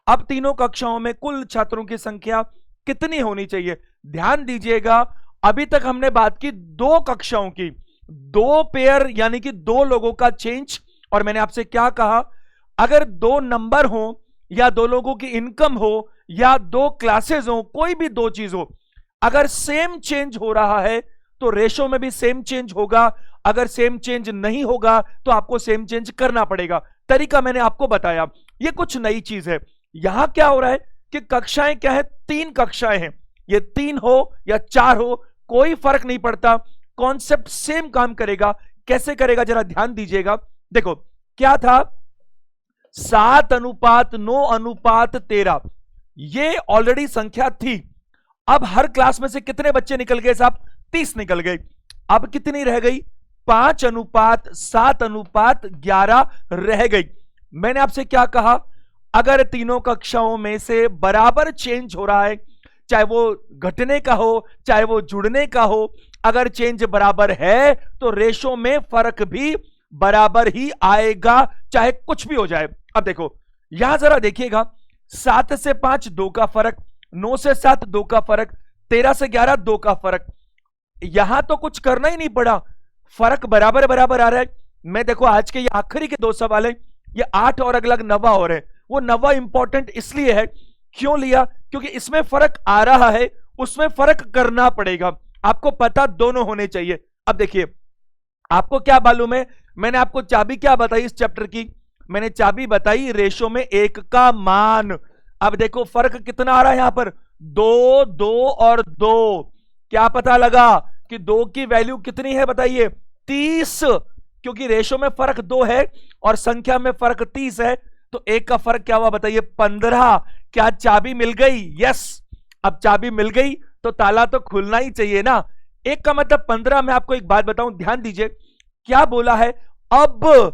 अब तीनों कक्षाओं में कुल छात्रों की संख्या कितनी होनी चाहिए? ध्यान दीजिएगा, अभी तक हमने बात की 2 कक्षाओं की, 2 पेयर यानी कि 2 लोगों का चेंज। और मैंने आपसे क्या कहा, अगर 2 नंबर हो या 2 लोगों की इनकम हो या 2 क्लासेस हो, कोई भी 2 चीज हो, अगर सेम चेंज हो रहा है तो रेशो में भी सेम चेंज होगा। अगर सेम चेंज नहीं होगा तो आपको सेम चेंज करना पड़ेगा। तरीका मैंने आपको बताया, ये कुछ नई चीज है। यहां क्या हो रहा है कि कक्षाएं क्या है 3 कक्षाएं हैं, ये 3 हो या 4 हो कोई फर्क नहीं पड़ता, कॉन्सेप्ट सेम काम करेगा। कैसे करेगा जरा ध्यान दीजिएगा। देखो क्या था 7:9:13, ये ऑलरेडी संख्या थी। अब हर क्लास में से कितने बच्चे निकल गए साहब 30 निकल गए। अब कितनी रह गई 5:7:11 रह गई। मैंने आपसे क्या कहा, अगर तीनों कक्षाओं में से बराबर चेंज हो रहा है, चाहे वो घटने का हो चाहे वो जुड़ने का हो, अगर चेंज बराबर है तो रेशो में फर्क भी बराबर ही आएगा, चाहे कुछ भी हो जाए। अब देखो यहां जरा देखिएगा, 7 से 5 2 का फर्क, 9 से 7 2 का फर्क, 13 से 11 2 का फर्क। यहां तो कुछ करना ही नहीं पड़ा, फर्क बराबर बराबर आ रहा है। मैं देखो आज के ये आखिरी के 2 सवाल है, ये 8 और अगला 9 हो रहे हैं। वो 9 इंपॉर्टेंट इसलिए है, क्यों लिया, क्योंकि इसमें फर्क आ रहा है, उसमें फर्क करना पड़ेगा। आपको पता दोनों होने चाहिए। अब देखिए आपको क्या मालूम है, मैंने आपको चाबी क्या बताई इस चैप्टर की, मैंने चाबी बताई रेशो में 1 का मान। अब देखो फर्क कितना आ रहा है यहां पर 2, 2 और 2। क्या पता लगा कि 2 की वैल्यू कितनी है बताइए 30, क्योंकि रेशो में फर्क 2 है और संख्या में फर्क 30 है, तो 1 का फर्क क्या हुआ बताइए 15। क्या चाबी मिल गई? यस। अब चाबी मिल गई तो ताला तो खुलना ही चाहिए ना। 1 का मतलब 15। मैं आपको एक बात बताऊं, ध्यान दीजिए क्या बोला है। अब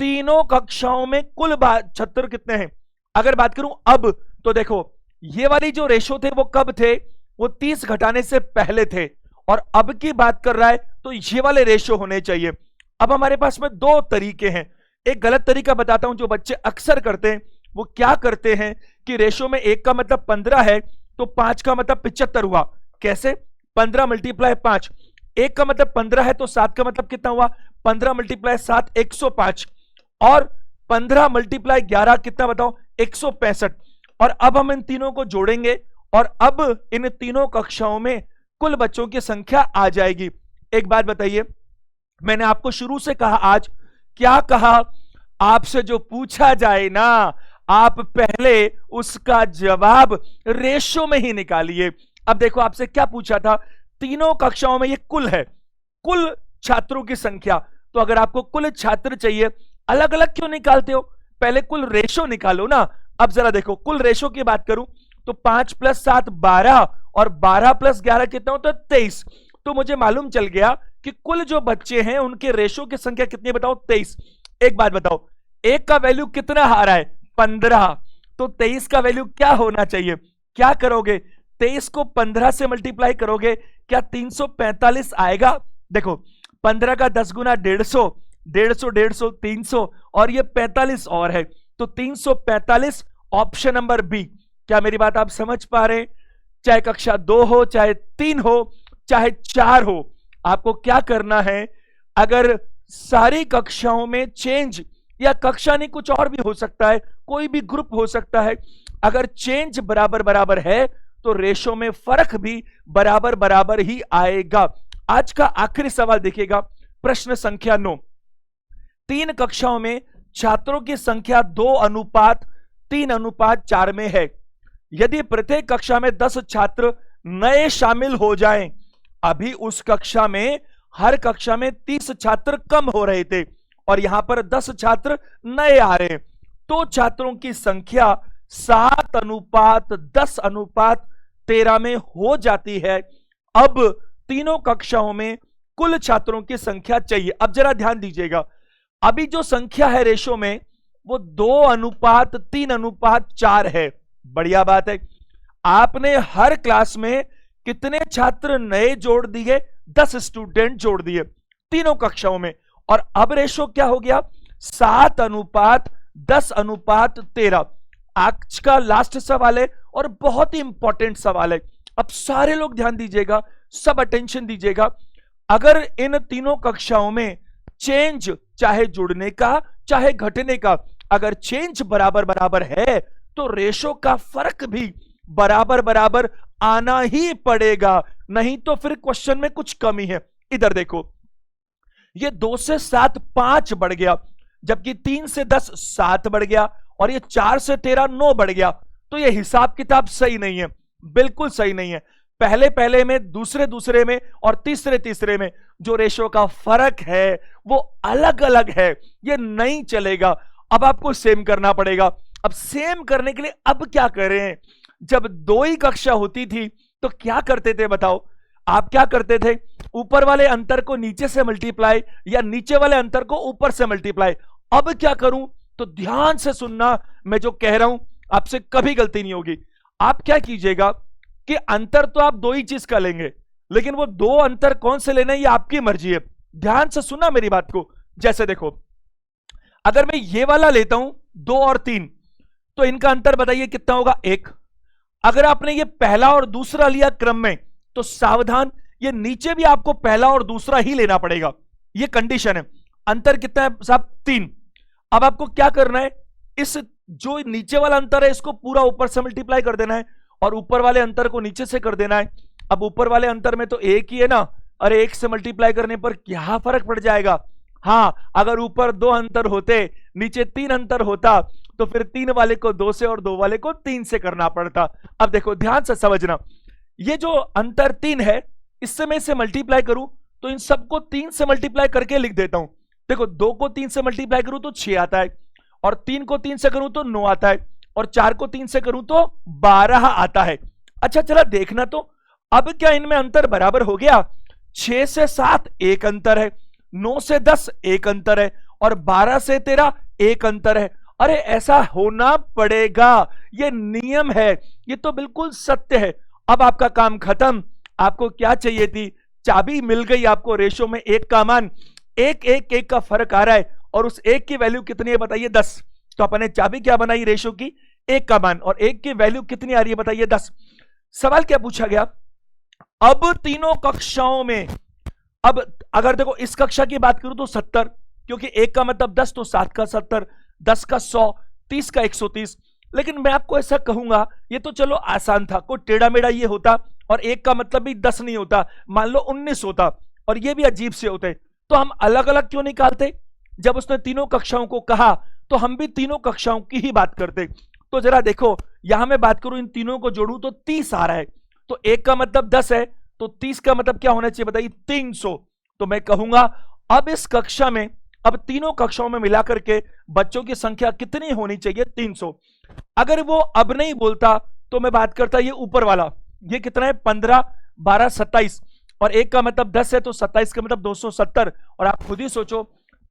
तीनों कक्षाओं में कुल छात्र कितने हैं, अगर बात करूं अब, तो देखो ये वाली जो रेशो थे वो कब थे, वो 30 घटाने से पहले थे, और अब की बात कर रहा है तो ये वाले रेशो होने चाहिए। अब हमारे पास में 2 तरीके हैं। एक गलत तरीका बताता हूं जो बच्चे अक्सर करते हैं। वो क्या करते हैं कि रेशो में 1 का मतलब 15 है तो 5 का मतलब 75 हुआ। कैसे? 15 मल्टीप्लाई 5, 1 का मतलब 15 है तो 7 का मतलब कितना हुआ 15 मल्टीप्लाई 7 105, और 15 मल्टीप्लाई 11 कितना बताओ 165। और अब हम इन तीनों को जोड़ेंगे और अब इन तीनों कक्षाओं में कुल बच्चों की संख्या आ जाएगी। एक बात बताइए, मैंने आपको शुरू से कहा आज क्या कहा? आपसे जो पूछा जाए ना, आप पहले उसका जवाब रेशो में ही निकालिए। अब देखो आपसे क्या पूछा था, तीनों कक्षाओं में ये कुल है, कुल छात्रों की संख्या। तो अगर आपको कुल छात्र चाहिए, अलग अलग क्यों निकालते हो, पहले कुल रेशो निकालो ना। अब जरा देखो, कुल रेशो की बात करूं तो 5 + 7 12 और 12 + 11 कितना होता है? 23। तो मुझे मालूम चल गया कि कुल जो बच्चे हैं उनके रेशो की संख्या कितनी है, बताओ? 23। एक बात बताओ, एक का वैल्यू कितना आ रहा है? 15। तो 23 का वैल्यू क्या होना चाहिए? क्या करोगे? 23 को 15 से मल्टीप्लाई करोगे, क्या 345 आएगा? देखो 15 का 10 गुना 150, 150 150 300 और ये 45 और है, तो 345 ऑप्शन नंबर बी। क्या मेरी बात आप समझ पा रहे हैं? चाहे कक्षा 2 हो, चाहे 3 हो, चाहे 4 हो, आपको क्या करना है? अगर सारी कक्षाओं में चेंज, या कक्षा नहीं कुछ और भी हो सकता है, कोई भी ग्रुप हो सकता है, अगर चेंज बराबर बराबर है तो रेशो में फर्क भी बराबर बराबर ही आएगा। आज का आखिरी सवाल देखिएगा, प्रश्न संख्या 9। 3 कक्षाओं में छात्रों की संख्या 2:3:4 में है। यदि प्रत्येक कक्षा में 10 छात्र नए शामिल हो जाएं, अभी उस कक्षा में हर कक्षा में 30 छात्र कम हो रहे थे और यहां पर 10 छात्र नए आ रहे हैं, तो छात्रों की संख्या 7:10:13 में हो जाती है। अब तीनों कक्षाओं में कुल छात्रों की संख्या चाहिए। अब जरा ध्यान दीजिएगा, अभी जो संख्या है रेशो में वो 2:3:4 है। बढ़िया बात है। आपने हर क्लास में कितने छात्र नए जोड़ दिए? 10 स्टूडेंट जोड़ दिए तीनों कक्षाओं में, और अब रेशो क्या हो गया? 7:10:13। आज का लास्ट सवाल है और बहुत ही इंपॉर्टेंट सवाल है। अब सारे लोग ध्यान दीजिएगा, सब अटेंशन दीजिएगा। अगर इन तीनों कक्षाओं में चेंज, चाहे जुड़ने का चाहे घटने का, अगर चेंज बराबर बराबर है तो रेशो का फर्क भी बराबर बराबर आना ही पड़ेगा, नहीं तो फिर क्वेश्चन में कुछ कमी है। इधर देखो, ये 2 से 7 5 बढ़ गया, जबकि 3 से 10 7 बढ़ गया, और ये 4 से 13 9 बढ़ गया। तो ये हिसाब किताब सही नहीं है, बिल्कुल सही नहीं है। पहले पहले में, दूसरे दूसरे में और तीसरे तीसरे में जो रेशो का फर्क है वो अलग अलग है, ये नहीं चलेगा। अब आपको सेम करना पड़ेगा। अब सेम करने के लिए अब क्या करें? जब 2 ही कक्षा होती थी तो क्या करते थे बताओ? आप क्या करते थे? ऊपर वाले अंतर को नीचे से मल्टीप्लाई, या नीचे वाले अंतर को ऊपर से मल्टीप्लाई। अब क्या करूं? तो ध्यान से सुनना, मैं जो कह रहा हूं आपसे कभी गलती नहीं होगी। आप क्या कीजिएगा कि अंतर तो आप 2 ही चीज का लेंगे, लेकिन वो 2 अंतर कौन से लेना है ये आपकी मर्जी है। ध्यान से सुनना मेरी बात को। जैसे देखो, अगर मैं ये वाला लेता हूं 2 और 3, तो इनका अंतर बताइए कितना होगा? 1। अगर आपने ये पहला और दूसरा लिया क्रम में, तो सावधान, ये नीचे भी आपको पहला और दूसरा ही लेना पड़ेगा, ये कंडीशन है। अंतर कितना है साहब? 3। अब आपको क्या करना है? इस जो नीचे वाला अंतर है इसको पूरा ऊपर से मल्टीप्लाई कर देना है, और ऊपर वाले अंतर को नीचे से कर देना है। अब ऊपर वाले अंतर में तो 1 ही है ना, अरे 1 से मल्टीप्लाई करने पर क्या फर्क पड़ जाएगा? हाँ, अगर ऊपर 2 अंतर होते, नीचे 3 अंतर होता, तो फिर 3 वाले को 2 से और 2 वाले को 3 से करना पड़ता। अब देखो ध्यान से समझना, ये जो अंतर 3 है, इससे मैं इसे मल्टीप्लाई करूं तो इन सबको 3 से मल्टीप्लाई करके लिख देता हूं। देखो 2 को 3 से मल्टीप्लाई करूं तो 6 आता है, और 3 को 3 से करूं तो 9 आता है, और 4 को 3 से करूं तो 12 आता है। अच्छा चला देखना, तो अब क्या इनमें अंतर बराबर हो गया? 6 से 7 1 अंतर है, 9 से 10 1 अंतर है, और 12 से 13 1 अंतर है। अरे ऐसा होना पड़ेगा, ये नियम है, ये तो बिल्कुल सत्य है। अब आपका काम खत्म। आपको क्या चाहिए थी? चाबी मिल गई आपको। रेशो में 1 का मान, 1 1 1 का फर्क आ रहा है, और उस 1 की वैल्यू कितनी है बताइए? 10। तो अपने चाबी क्या बनाई रेशो की? 1 का मान, और 1 की वैल्यू कितनी आ रही है बताइए? 10। सवाल क्या पूछा गया? अब तीनों कक्षाओं में, अब अगर देखो इस कक्षा की बात करूं तो 70, क्योंकि 1 का मतलब 10, तो 7 का 70, 10 का 100, 30 का 130। लेकिन मैं आपको ऐसा कहूंगा, ये तो चलो आसान था, कोई टेढ़ा मेढ़ा ये होता और 1 का मतलब भी 10 नहीं होता, मान लो 19 होता, और ये भी अजीब से होते, तो हम अलग अलग क्यों निकालते? जब उसने तीनों कक्षाओं को कहा तो हम भी तीनों कक्षाओं की ही बात करते। तो जरा देखो, यहां मैं बात करूं, इन तीनों को जोड़ूं तो 30 आ रहा है, तो 1 का मतलब 10 है, तो 30 का मतलब क्या होना चाहिए बताइए, 300। तो मैं कहूंगा अब इस कक्षा में, अब तीनों कक्षाओं में मिलाकर के बच्चों की संख्या कितनी होनी चाहिए, 300। अगर वो अब नहीं बोलता तो मैं बात करता ये ऊपर वाला, ये कितना है, 15 12 27, और 1 का मतलब 10 है, तो 27 का मतलब 270। और आप खुद ही सोचो,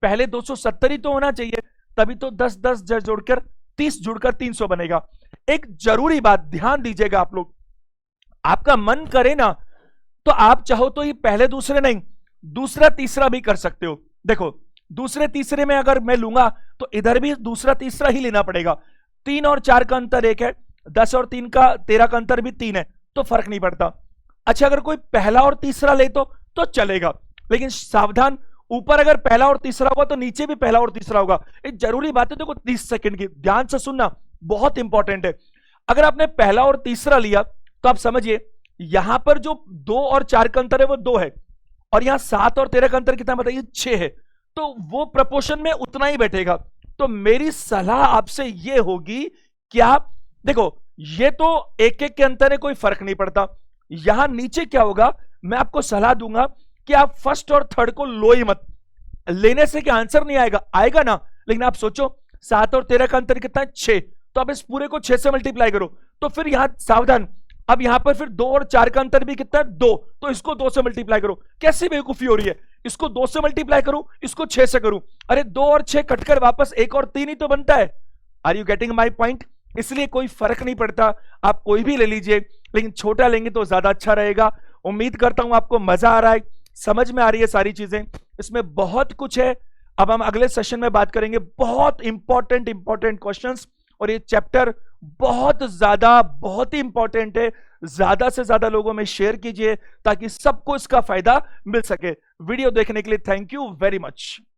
पहले 270 ही तो होना चाहिए, तभी तो 10 10 जोड़कर 30 जुड़कर 300 बनेगा। एक जरूरी बात ध्यान दीजिएगा आप लोग, आपका मन करे ना तो आप चाहो तो ये पहले दूसरे नहीं, दूसरा तीसरा भी कर सकते हो। देखो, दूसरे तीसरे में अगर मैं लूंगा तो इधर भी दूसरा तीसरा ही लेना पड़ेगा। 3 और 4 का अंतर 1 है, 10 और 3 का 13 का अंतर भी 3 है, तो फर्क नहीं पड़ता। अच्छा, अगर कोई पहला और तीसरा ले तो चलेगा, लेकिन सावधान, ऊपर अगर पहला और तीसरा होगा तो नीचे भी पहला और तीसरा होगा। एक जरूरी बात है, देखो 30 सेकंड की ध्यान से सुनना, बहुत इंपॉर्टेंट है। अगर आपने पहला और तीसरा लिया तो आप समझिए यहां पर जो 2 और 4 का अंतर है वो 2 है, और यहां 7 और 13 का अंतर कितना बताइए, 6 है, तो वो प्रपोर्शन में उतना ही बैठेगा। तो मेरी सलाह आपसे ये होगी कि आप देखो, ये तो एक एक के अंतर है, कोई फर्क नहीं पड़ता। यहां नीचे क्या होगा, मैं आपको सलाह दूंगा कि आप फर्स्ट और थर्ड को लो ही मत, लेने से क्या आंसर नहीं आएगा, आएगा ना, लेकिन आप सोचो 7 और 13 का अंतर कितना है, 6, तो आप इस पूरे को 6 से मल्टीप्लाई करो, तो फिर यहां सावधान, अब यहां पर फिर 2 और 4 का अंतर भी कितना है, 2, तो इसको 2 से मल्टीप्लाई करो। कैसी बेवकूफी हो रही है, इसको 2 से मल्टीप्लाई करूं, इसको 6 से करूं, अरे 2 और 6 कटकर वापस 1 और 3 ही तो बनता है। Are you getting my point? इसलिए कोई फर्क नहीं पड़ता, आप कोई भी ले लीजिए, लेकिन छोटा लेंगे तो ज्यादा अच्छा रहेगा। उम्मीद करता हूं आपको मजा आ रहा है, समझ में आ रही है सारी चीजें, इसमें बहुत कुछ है। अब हम अगले सेशन में बात करेंगे बहुत इंपॉर्टेंट क्वेश्चंस, और ये चैप्टर बहुत ही इंपॉर्टेंट है। ज्यादा से ज्यादा लोगों में शेयर कीजिए ताकि सबको इसका फायदा मिल सके। वीडियो देखने के लिए थैंक यू वेरी मच।